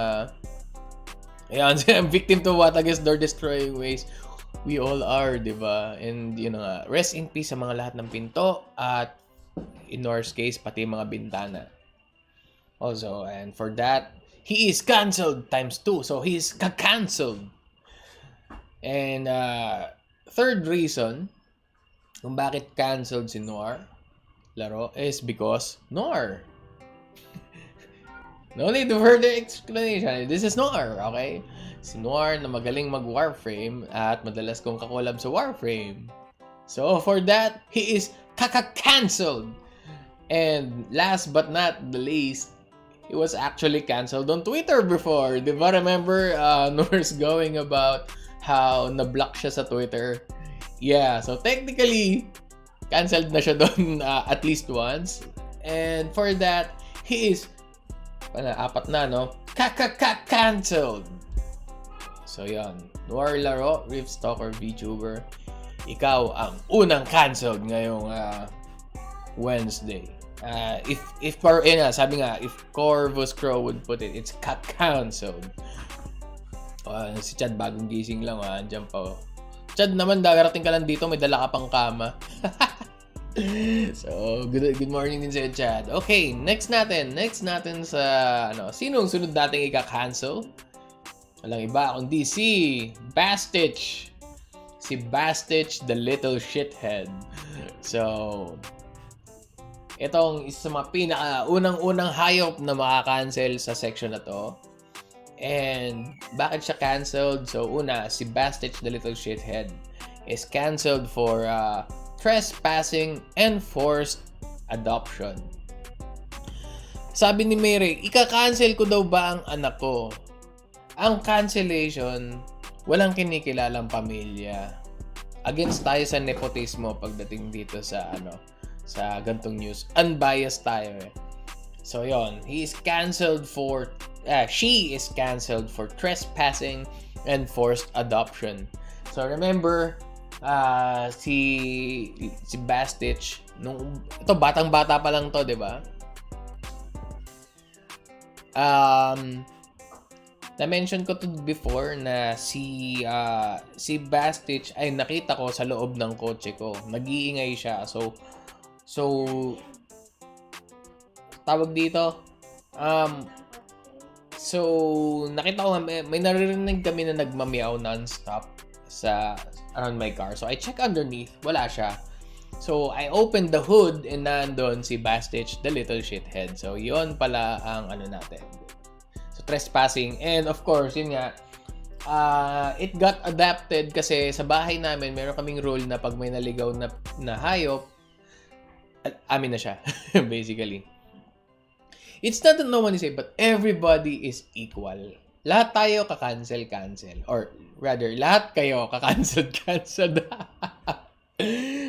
victim to Watage's door-destroying ways, we all are, diba? And yun nga, rest in peace sa mga lahat ng pinto at in Nor's case, pati mga bintana. Also, and for that, he is canceled times 2. So, he is cancelled. And third reason kung bakit canceled si Nor Laro is because Nor. No need to further explanation. This is Nor, okay? Si Nor na magaling mag-Warframe at madalas kong kakolab sa Warframe. So, for that, he is cancelled. And last but not the least, he was actually canceled on Twitter before. Diba? Remember, Nor's going about how na-block siya sa Twitter? Yeah, so technically, canceled na siya doon at least once. And for that, he is apat na, no? Cancelled. So, yan. Nor Laro, Rift Stalker Vtuber. Ikaw ang unang canceled ngayong Wednesday. Sabi nga, if Corvus Crow would put it, it's canceled. Si Chad, bagong gising lang, andyan pa. Chad naman, darating ka lang dito, may dala ka pang kama. So, good morning din sa'yo, Chad. Okay, next natin sa, sinong sunod nating ika-cancel? Walang iba, kundi si Bastich. Si Bastich, the little shithead. So, itong isa sa mga pinaka-unang hayop na maka-cancel sa section na to. And, bakit siya canceled? So, una, si Bastich, the little shithead, is canceled for trespassing and forced adoption. Sabi ni Mary, ika-cancel ko daw ba ang anak ko? Ang cancellation, walang kinikilalang pamilya. Against tayo sa nepotismo pagdating dito sa sa gantong news. Unbiased tayo eh. So yon, she is canceled for trespassing and forced adoption. So remember, si Bastich, ito batang-bata pa lang to, 'di ba? Na-mention ko to before na si Bastich ay nakita ko sa loob ng kotse ko. Nag-iingay siya. So tawag dito. So nakita ko may naririnig kami na nagmamiaw non-stop sa around my car. So I check underneath, wala siya. So I opened the hood and nandun si Bastich, the little shithead. So yon pala ang ano natin. Trespassing. And of course, yun nga, it got adapted kasi sa bahay namin, meron kaming rule na pag may naligaw na hayop, amin na siya, basically. It's not that no one is safe, but everybody is equal. Lahat tayo ka-cancel. Or rather, lahat kayo ka-cancel.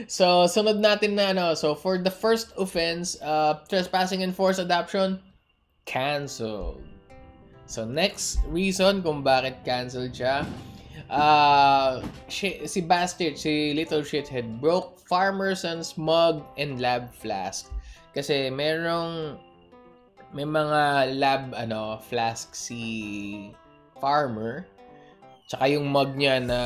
So, sunod natin na ano. So, for the first offense, trespassing and forced adoption, canceled. So, next reason kung bakit canceled siya, si Bastard, si Little Shithead, broke Farmer's mug and lab flask. Kasi may mga lab flask si Farmer. Tsaka yung mug niya na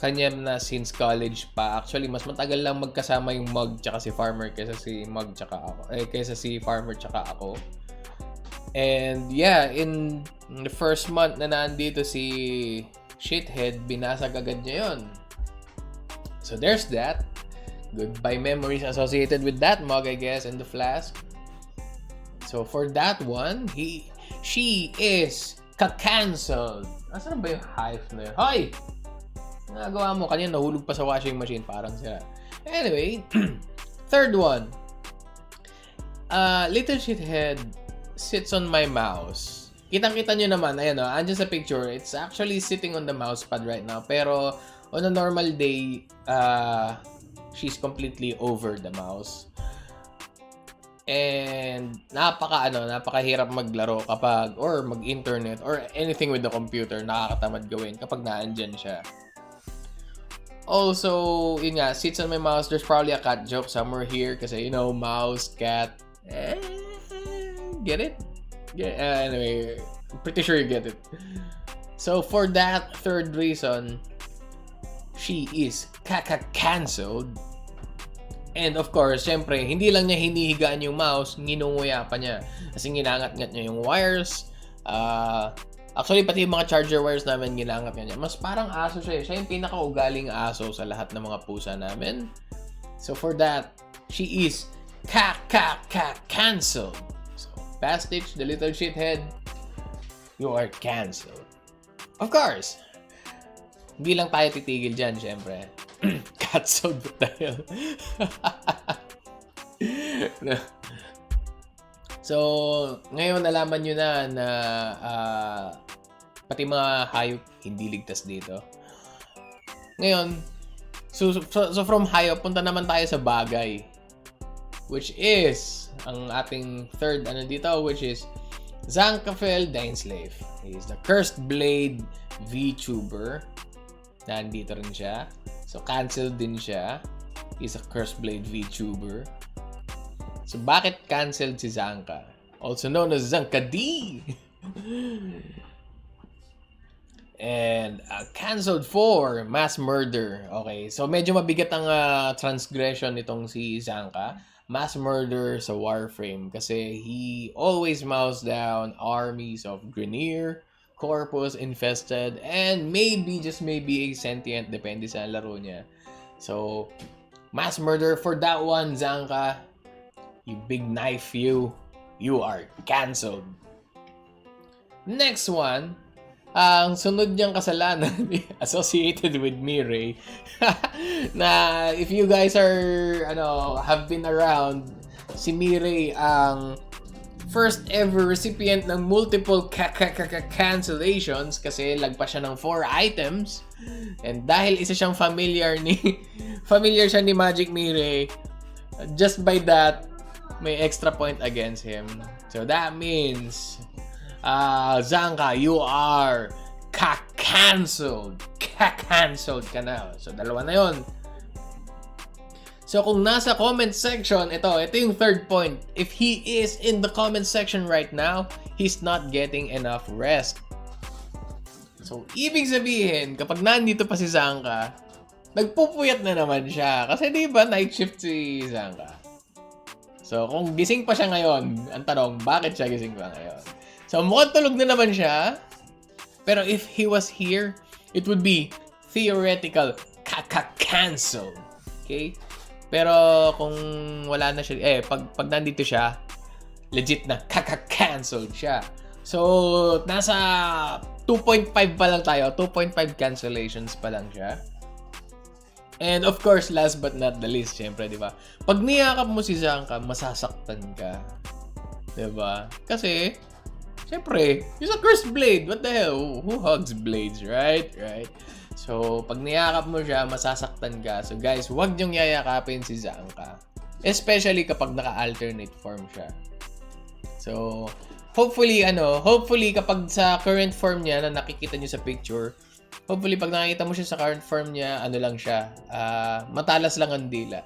kanya na since college pa. Actually, mas matagal lang magkasama yung mug tsaka si Farmer kaysa si Farmer tsaka ako. And yeah, in the first month na nandito si Shithead, binasag agad niya yun. So there's that. Goodbye memories associated with that mug, I guess, and the flask. So for that one, she is ka-cancelled. Asan ba yung hive na yun? Hoy! Nagawa mo, kanina nahulog pa sa washing machine, parang sila. Anyway, third one. Little Shithead sits on my mouse. Kitang-kita nyo naman, ayan o, andyan sa picture, it's actually sitting on the mouse pad right now. Pero, on a normal day, she's completely over the mouse. And, napakahirap maglaro kapag, or mag-internet, or anything with the computer, nakakatamad gawin kapag naandyan siya. Also, yun nga, sits on my mouse, there's probably a cat joke somewhere here, kasi, mouse, cat, get it? Yeah, anyway, I'm pretty sure you get it. So, for that third reason, she is cancelled. And of course, syempre, hindi lang niya hinihigaan yung mouse, nginunguya pa niya. Kasi ginangat-ngat niya yung wires. Actually, pati yung mga charger wires namin, ginangat niya. Mas parang aso siya. Siya yung pinaka-ugaling aso sa lahat ng mga pusa namin. So, for that, she is cancelled. So, Bastich, the little shithead, you are cancelled. Of course, hindi lang tayo titigil dyan, syempre. Cancelled tayo. So, ngayon nalaman nyo na pati mga hayop hindi ligtas dito. Ngayon, so from hayop, punta naman tayo sa bagay. Which is, ang ating third dito, which is Zankafel Dainslave. He is the Cursed Blade Vtuber. Nandito rin siya. So, cancelled din siya. He's a Cursed Blade Vtuber. So, bakit cancelled si Zanka? Also known as Zanka D! And cancelled for mass murder. Okay, so medyo mabigat ang transgression nitong si Zanka. Mass murder sa Warframe kasi he always mows down armies of Grineer, Corpus, Infested, and maybe, just maybe, a Sentient, depende sa laro niya. So, mass murder for that one, Zanka. You big knife, you are cancelled. Next one, ang sunod niyang kasalanan associated with Mireille na if you guys are have been around, si Mireille ang first ever recipient ng multiple cancellations kasi lagpas siya ng 4 items, and dahil isa siyang familiar siya ni Magic Mireille, just by that may extra point against him. So that means Zanka, you are cancelled. Cancelled ka na. So, dalawa na yon. So, kung nasa comment section, ito yung third point. If he is in the comment section right now, he's not getting enough rest. So, ibig sabihin, kapag nandito pa si Zanka, nagpupuyat na naman siya. Kasi di ba night shift si Zanka? So, kung gising pa siya ngayon, ang tanong, bakit siya gising pa ngayon? So, mukhang tulog na naman siya. Pero if he was here, it would be theoretical cancel. Okay? Pero kung wala na siya, pag nandito siya, legit na cancelled siya. So, nasa 2.5 pa lang tayo. 2.5 cancellations pa lang siya. And of course, last but not the least, syempre, di ba? Pag niyakap mo si Zanka, masasaktan ka. Di ba? Kasi, syempre, he's a cursed blade. What the hell? Who hugs blades, right? Right? So, pag niyakap mo siya, masasaktan ka. So, guys, huwag niyong yayakapin si Zanka. Especially kapag naka-alternate form siya. So, hopefully kapag sa current form niya na nakikita niyo sa picture, hopefully pag nakikita mo siya sa current form niya, ano lang siya, matalas lang ang dila.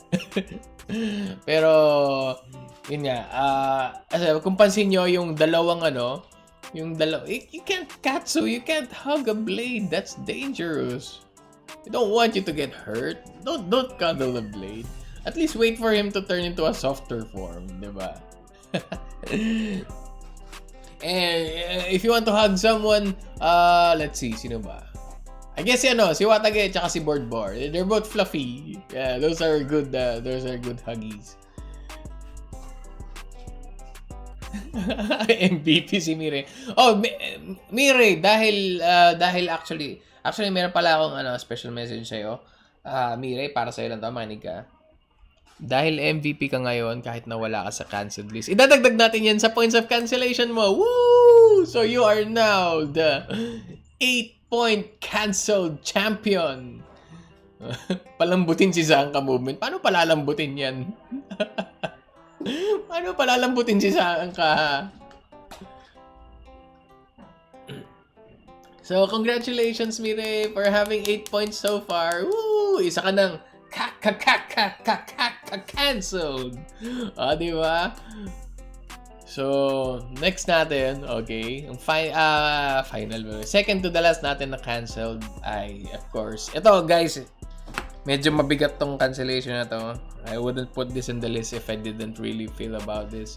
Pero, yun nga, kung pansin nyo, yung dalawang you can't katsu, you can't hug a blade, that's dangerous. I don't want you to get hurt. Don't cuddle the blade. At least wait for him to turn into a softer form, diba? And if you want to hug someone, let's see, sino ba? I guess si Watage at si Boardbar. They're both fluffy. Yeah, those are good huggies. MVP si Mire. Oh, Mire, dahil actually meron pala akong special message sa'yo. Mire, para sa'yo lang to, makinig ka. Dahil MVP ka ngayon, kahit na wala ka sa canceled list, idadagdag natin yan sa points of cancellation mo. Woo! So you are now the 8-point canceled champion. Palambutin si Zanka movement. Paano palalambutin yan? Paano palalambutin si Zanka? So, congratulations, Mire, for having 8 points so far. Woo! Isa ka ng canceled. Di ba? So, next natin, okay, ang final, second to the last natin na canceled ay, of course, ito guys, medyo mabigat tong cancellation na to. I wouldn't put this in the list if I didn't really feel about this.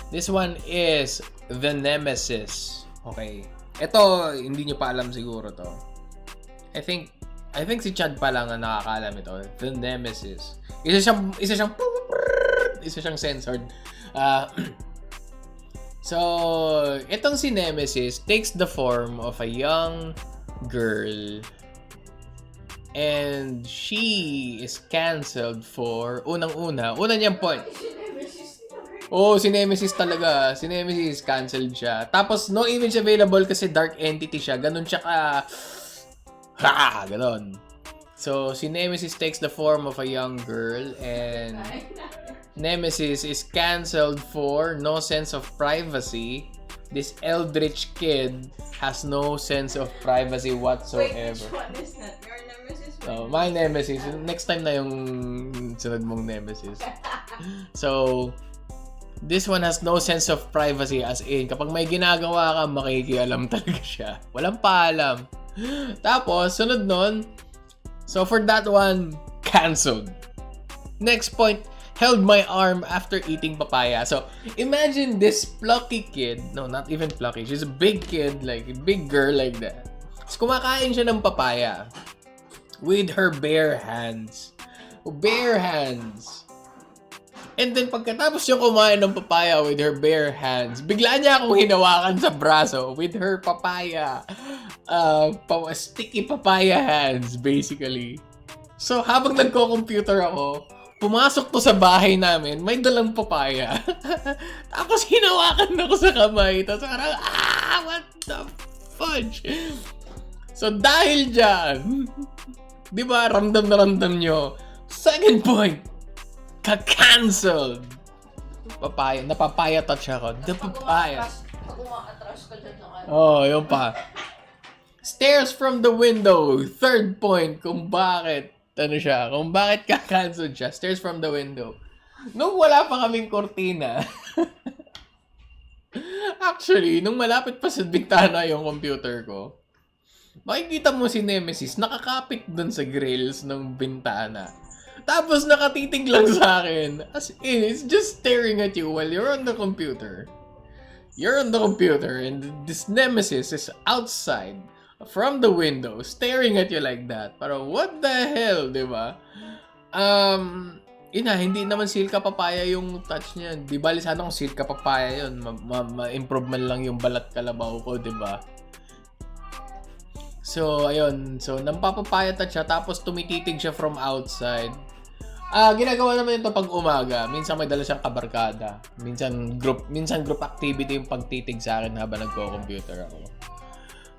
This one is The Nemesis. Okay. Ito, hindi nyo pa alam siguro to. I think si Chad pa lang ang nakakaalam ito. The Nemesis. Isa siyang censored. So, itong si Nemesis takes the form of a young girl and she is cancelled for una niyang point. Oh, si Nemesis talaga. Si Nemesis cancelled siya. Tapos, no image available kasi dark entity siya. Ganun siya ganon. So, si Nemesis takes the form of a young girl and Nemesis is cancelled for no sense of privacy. This eldritch kid has no sense of privacy whatsoever. Wait, which one is that? Your Nemesis? Oh, my Nemesis. Next time na yung sunod mong Nemesis. So, this one has no sense of privacy, as in, kapag may ginagawa ka, makikialam talaga siya. Walang paalam. Tapos, sunod nun, so for that one, cancelled. Next point, held my arm after eating papaya. So, imagine this plucky kid, no, not even plucky, she's a big kid, like a big girl like that. So, kumakain siya ng papaya with her bare hands. Bare hands. And then, pagkatapos yung kumain ng papaya with her bare hands, bigla niya akong hinawakan sa braso with her papaya. Sticky papaya hands, basically. So, habang nagko-computer ako, pumasok to sa bahay namin, may dalang papaya. Tapos, hinawakan ako sa kamay. Tapos, parang, what the fudge? So, dahil dyan, di ba, ramdam na ramdam nyo, second point, ka-cancelled. Papaya. Napapaya touch ako. The papaya. Pag umaatras ka dyan ng Oh, yun pa. Stares from the window. Third point kung bakit kung bakit ka-cancelled siya. Stares from the window. Nung wala pa kaming kortina, Actually, nung malapit pa sa bintana yung computer ko, makikita mo si Nemesis nakakapit dun sa grills ng bintana. Tapos nakatitig lang sa akin. As in, it's just staring at you while you're on the computer. You're on the computer and this Nemesis is outside from the window staring at you like that. Pero what the hell, di ba? Hindi naman silka papaya yung touch niya. Di bali sana kung silka papaya yun. Ma-improve man lang yung balat kalabaw ko, di ba? So, ayun. So, nampapapaya touch siya, tapos tumititig siya from outside. Ginagawa naman ito pag umaga. Minsan may dala siyang kabarkada. Minsan group activity yung pagtitig sa akin habang nagko-computer ako.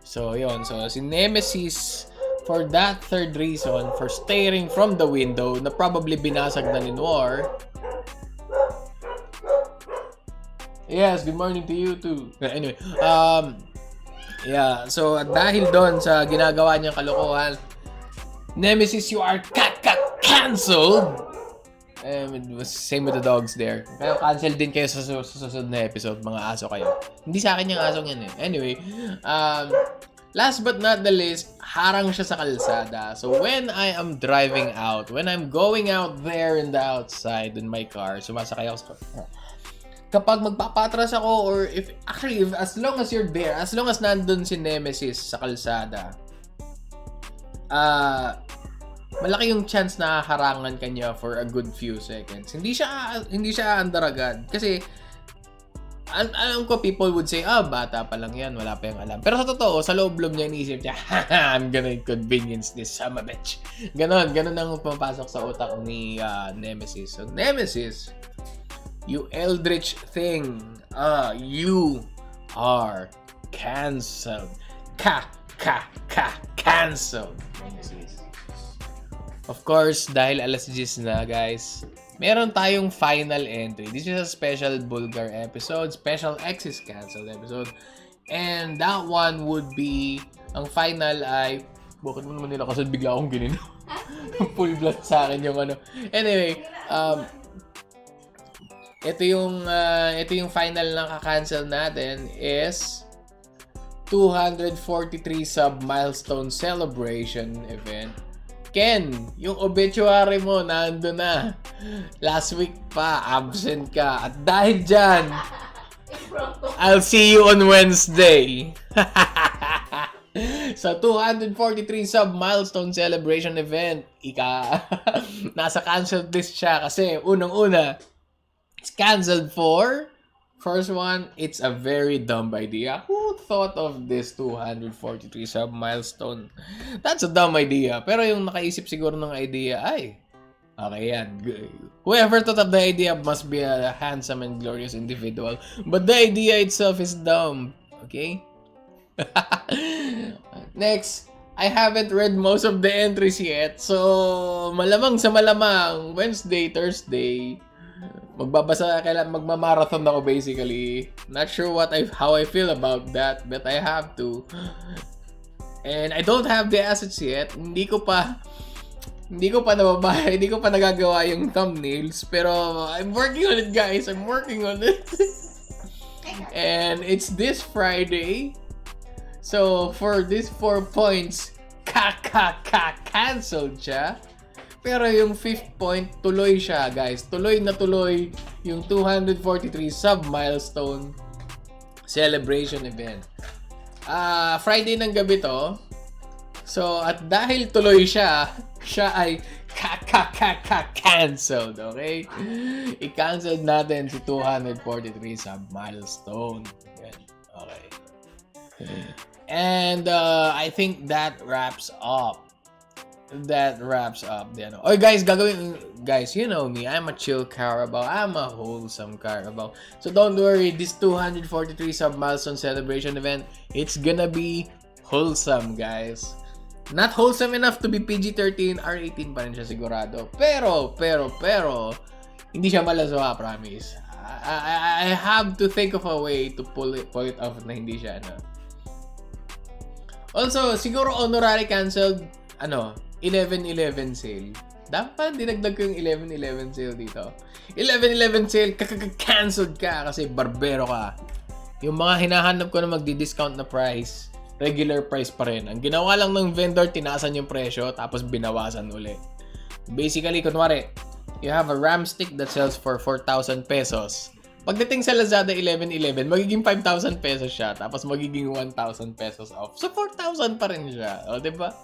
So, ayun. So, si Nemesis, for that third reason, for staring from the window, na probably binasag na ni Noir. Yes, good morning to you too. Anyway, yeah, so dahil doon sa ginagawa niyang kalokohan, Nemesis, you are cancelled! It was same with the dogs there. Kaya cancel din kayo sa susunod na episode, mga aso kayo. Hindi sa akin yung asong yan eh. Anyway, last but not the least, harang siya sa kalsada. So when I am driving out, when I'm going out there in the outside in my car, sumasakay ako sa kapag magpapatras ako, or if as long as you're there, as long as nandun si Nemesis sa kalsada, malaki yung chance na harangan kanya for a good few seconds. Hindi siya andar agad. Kasi, alam ko, people would say, bata pa lang yan, wala pa yung alam. Pero sa totoo, sa loob-loob niya, iniisip niya, I'm gonna inconvenience this son of a bitch. Ganon ang pumapasok sa utak ni Nemesis. So, Nemesis, you eldritch thing, you are cancelled. Cancelled. Nemesis. Of course, dahil alas 10 na, guys, meron tayong final entry. This is a special Bullgar episode, special X's cancelled episode. And that one would be, ang final ay, bakit mo naman nila kasi bigla akong ginino? Full blood sa akin yung ano. Anyway, ito yung final na ka-cancel natin is 243 sub milestone celebration event. Ken, yung obituary mo nando na. Last week pa, absent ka. At dahil dyan, I'll see you on Wednesday. Sa 243 sub milestone celebration event, nasa canceled list siya kasi unang-una, it's canceled for, first one, it's a very dumb idea. Who thought of this 243 sub milestone? That's a dumb idea. Pero yung nakaisip siguro ng idea, ay, okay yan. Whoever thought of the idea must be a handsome and glorious individual. But the idea itself is dumb. Okay? Next, I haven't read most of the entries yet. So, malamang sa malamang, Wednesday, Thursday, magmamarathon ako basically. Not sure how I feel about that, but I have to. And I don't have the assets yet. Hindi ko pa nagagawa yung thumbnails, pero I'm working on it, guys. I'm working on it. And it's this Friday. So for these 4 points, canceled siya. Pero yung 5th point, tuloy siya, guys. Tuloy na tuloy yung 243 sub-milestone celebration event. Friday ng gabi to. So, at dahil tuloy siya ay cancelled, okay? I-cancelled natin si 243 sub-milestone. Okay. And I think that wraps up. Oh, guys, you know me. I'm a chill Carabao. I'm a wholesome Carabao. So don't worry, this 243 sub milestone celebration event, it's gonna be wholesome, guys. Not wholesome enough to be PG-13, R18 pa rin siya sigurado. Pero, hindi siya malaswa, promise. I have to think of a way to pull it off na hindi siya, Also, siguro honorary canceled, 11/11 sale. Dapat dinagdag ko yung 11/11 sale dito. 11/11 sale, cancelled ka kasi barbero ka. yung mga hinahanap ko na magdi-discount na price, regular price pa rin. Ang ginawa lang ng vendor, tinaasan yung presyo, tapos binawasan uli. Basically, kunwari, you have a RAM stick that sells for 4,000 pesos. Pagdating sa Lazada 11.11, magiging 5,000 pesos siya, tapos magiging 1,000 pesos off. So, 4,000 pa rin siya. O, diba?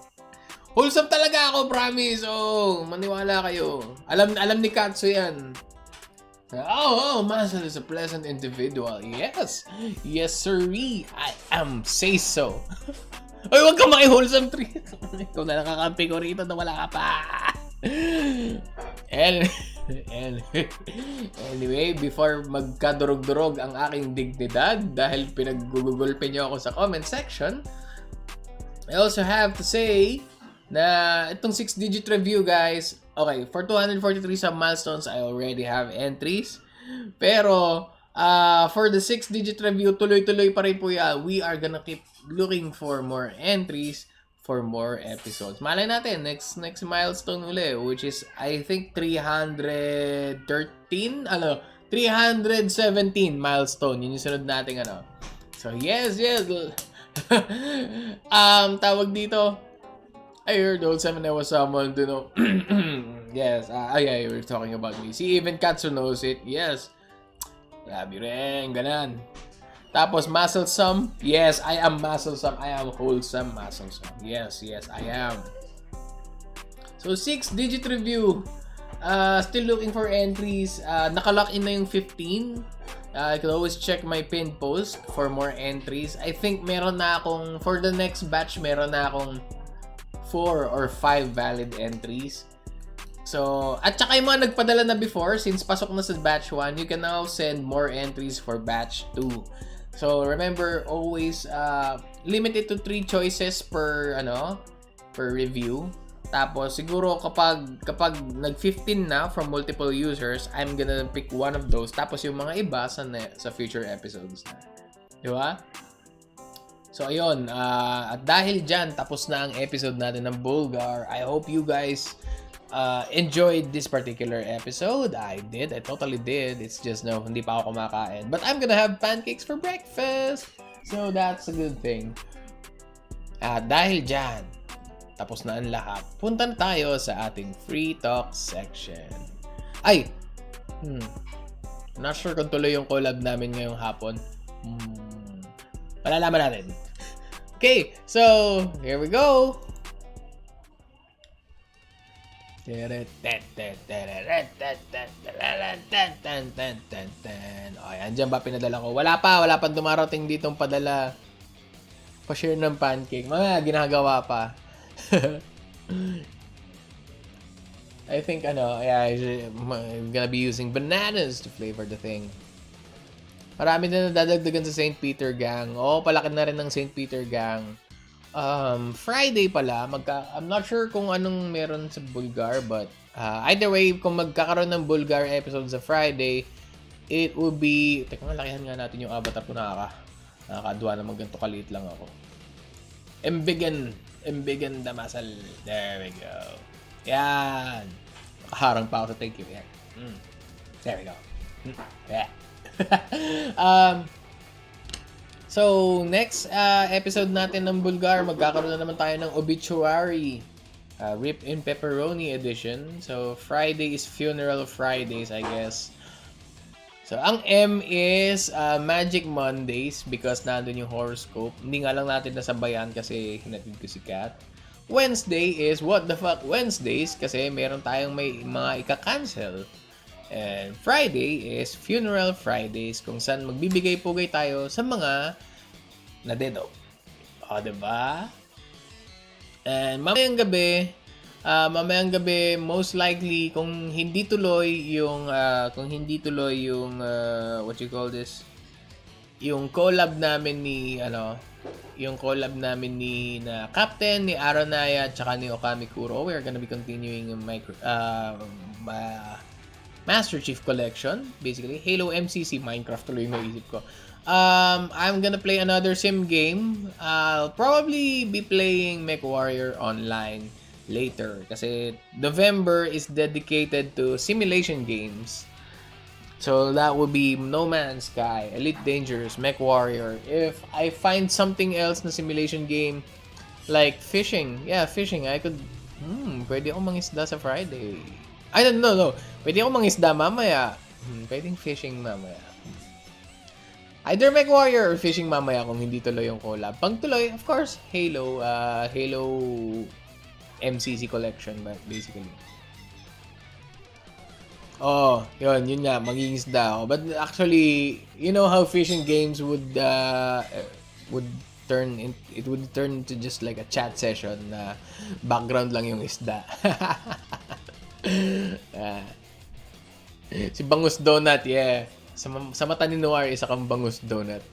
Wholesome talaga ako, promise. Oh, maniwala kayo. Alam ni Katsu yan. Marcel is a pleasant individual. Yes. Yes, sirree. I am say so. Ay, huwag ka maki-wholesome tree. Ikaw na nakakampi ko rito na wala ka pa. Anyway, before magkadurog-durog ang aking dignidad dahil pinaggugulpe niyo ako sa comment section, I also have to say na itong 6-digit review, guys, okay, for 243 sub-milestones, I already have entries. Pero, for the 6-digit review, tuloy-tuloy pa rin po yan. We are gonna keep looking for more entries for more episodes. Malay natin, next milestone uli, which is, I think, 317 milestone. Yun yung sunod nating ano. So, yes. Tawag dito, I heard also there was someone to know. Yes, yeah, you were talking about me. See, even Katsu knows it. Yes. Grabe rin, ganan. Tapos, muscle sum. Yes, I am muscle sum. I am wholesome muscle sum. Yes, I am. So, 6-digit review. Still looking for entries. Nakalock in na yung 15. I could always check my pinned post for more entries. I think meron na akong, for the next batch, meron na akong 4 or 5 valid entries. So, at saka yung mga nagpadala na before, since pasok na sa batch 1, you can now send more entries for batch 2. So, remember, always limit it to 3 choices per review. Tapos, siguro kapag nag-15 na from multiple users, I'm gonna pick one of those. Tapos, yung mga iba sa future episodes na. Di ba? So, ayun. At dahil dyan, tapos na ang episode natin ng Bullgar. I hope you guys enjoyed this particular episode. I did. I totally did. It's just hindi pa ako kumakain. But I'm gonna have pancakes for breakfast. So, that's a good thing. Dahil dyan, tapos na ang lahat. Punta na tayo sa ating free talk section. Not sure kung tuloy yung collab namin ngayong hapon. Malalaman natin. Okay, so here we go. Andyan ba pinadala ko? Wala pa dumarating ditong padala. Pa-share ng pancake. Mga ginagawa pa. I think I'm gonna be using bananas to flavor the thing. Marami na nadadagdagan sa St. Peter Gang. Palaki na rin ng St. Peter Gang. Friday pala, I'm not sure kung anong meron sa Bullgar, but either way, kung magkakaroon ng Bullgar episode sa Friday, it will be, teka, lakihan nga natin yung avatar ko, nakakadwa naman ganito kaliit lang ako. Embigan damasal. There we go. Yan. Nakaharang pa ako sa thank you. Yan. There we go. Yeah. So, next episode natin ng Bullgar, magkakaroon na naman tayo ng obituary. Rip in Pepperoni edition. So, Friday is Funeral Fridays, I guess. So, ang M is Magic Mondays because nandun yung horoscope. Hindi nga lang natin nasabayan kasi hinatid ko si Kat. Wednesday is What the Fuck Wednesdays kasi meron tayong may mga ika-cancel. And Friday is Funeral Fridays kung saan magbibigay-pugay tayo sa mga nadedo. Diba? And mamayang gabi, most likely kung hindi tuloy yung what you call this, yung collab namin ni na Captain, ni Aronaya, at saka ni Okami Kuro, we're gonna be continuing Master Chief Collection, basically Halo MCC Minecraft tuloy yung naisip ko. I'm gonna play another sim game. I'll probably be playing MechWarrior Online later kasi November is dedicated to simulation games. So that would be No Man's Sky, Elite Dangerous, Mech Warrior. If I find something else na simulation game, like fishing. Yeah, fishing. I could, pwede akong mangisda sa Friday. I don't know, no. Pwede akong mangisda mamaya. Pwedeng fishing mamaya. Either Mech Warrior or fishing mamaya kung hindi tuloy yung collab. Pag tuloy, of course, Halo. Halo MCC collection, but basically. Oh, yun nga, mangingisda ako. But actually, you know how fishing games would turn into just like a chat session na background lang yung isda. Si Bangus Donut, yeah. Sa mata ni Noir, isa kang Bangus Donut.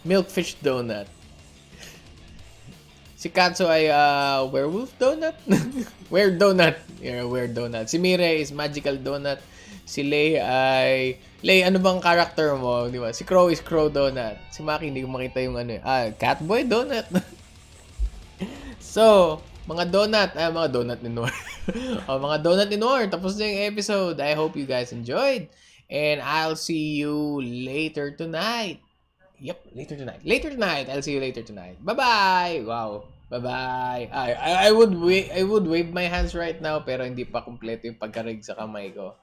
Milkfish Donut. Si Katsu ay werewolf donut? Weird donut. Yeah, weird donut. Si Mire is magical donut. Si Lei ay... Lei, ano bang character mo? Di ba? Si Crow is crow donut. Si Maki, hindi ko makita yung ano. Catboy donut. So, mga donut ni Noir. Mga donut ni Noir. Tapos na yung episode. I hope you guys enjoyed. And I'll see you later tonight. Yep, later tonight. I'll see you later tonight. Bye-bye! Wow. Bye-bye. I would wave my hands right now pero hindi pa kumpleto yung pagkarig sa kamay ko.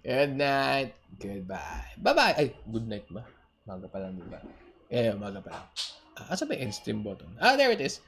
Good night. Goodbye. Bye-bye. Ay, good night ba? Maga pa lang, diba? Yeah, maga pa lang. Asa ba yung end stream button? There it is.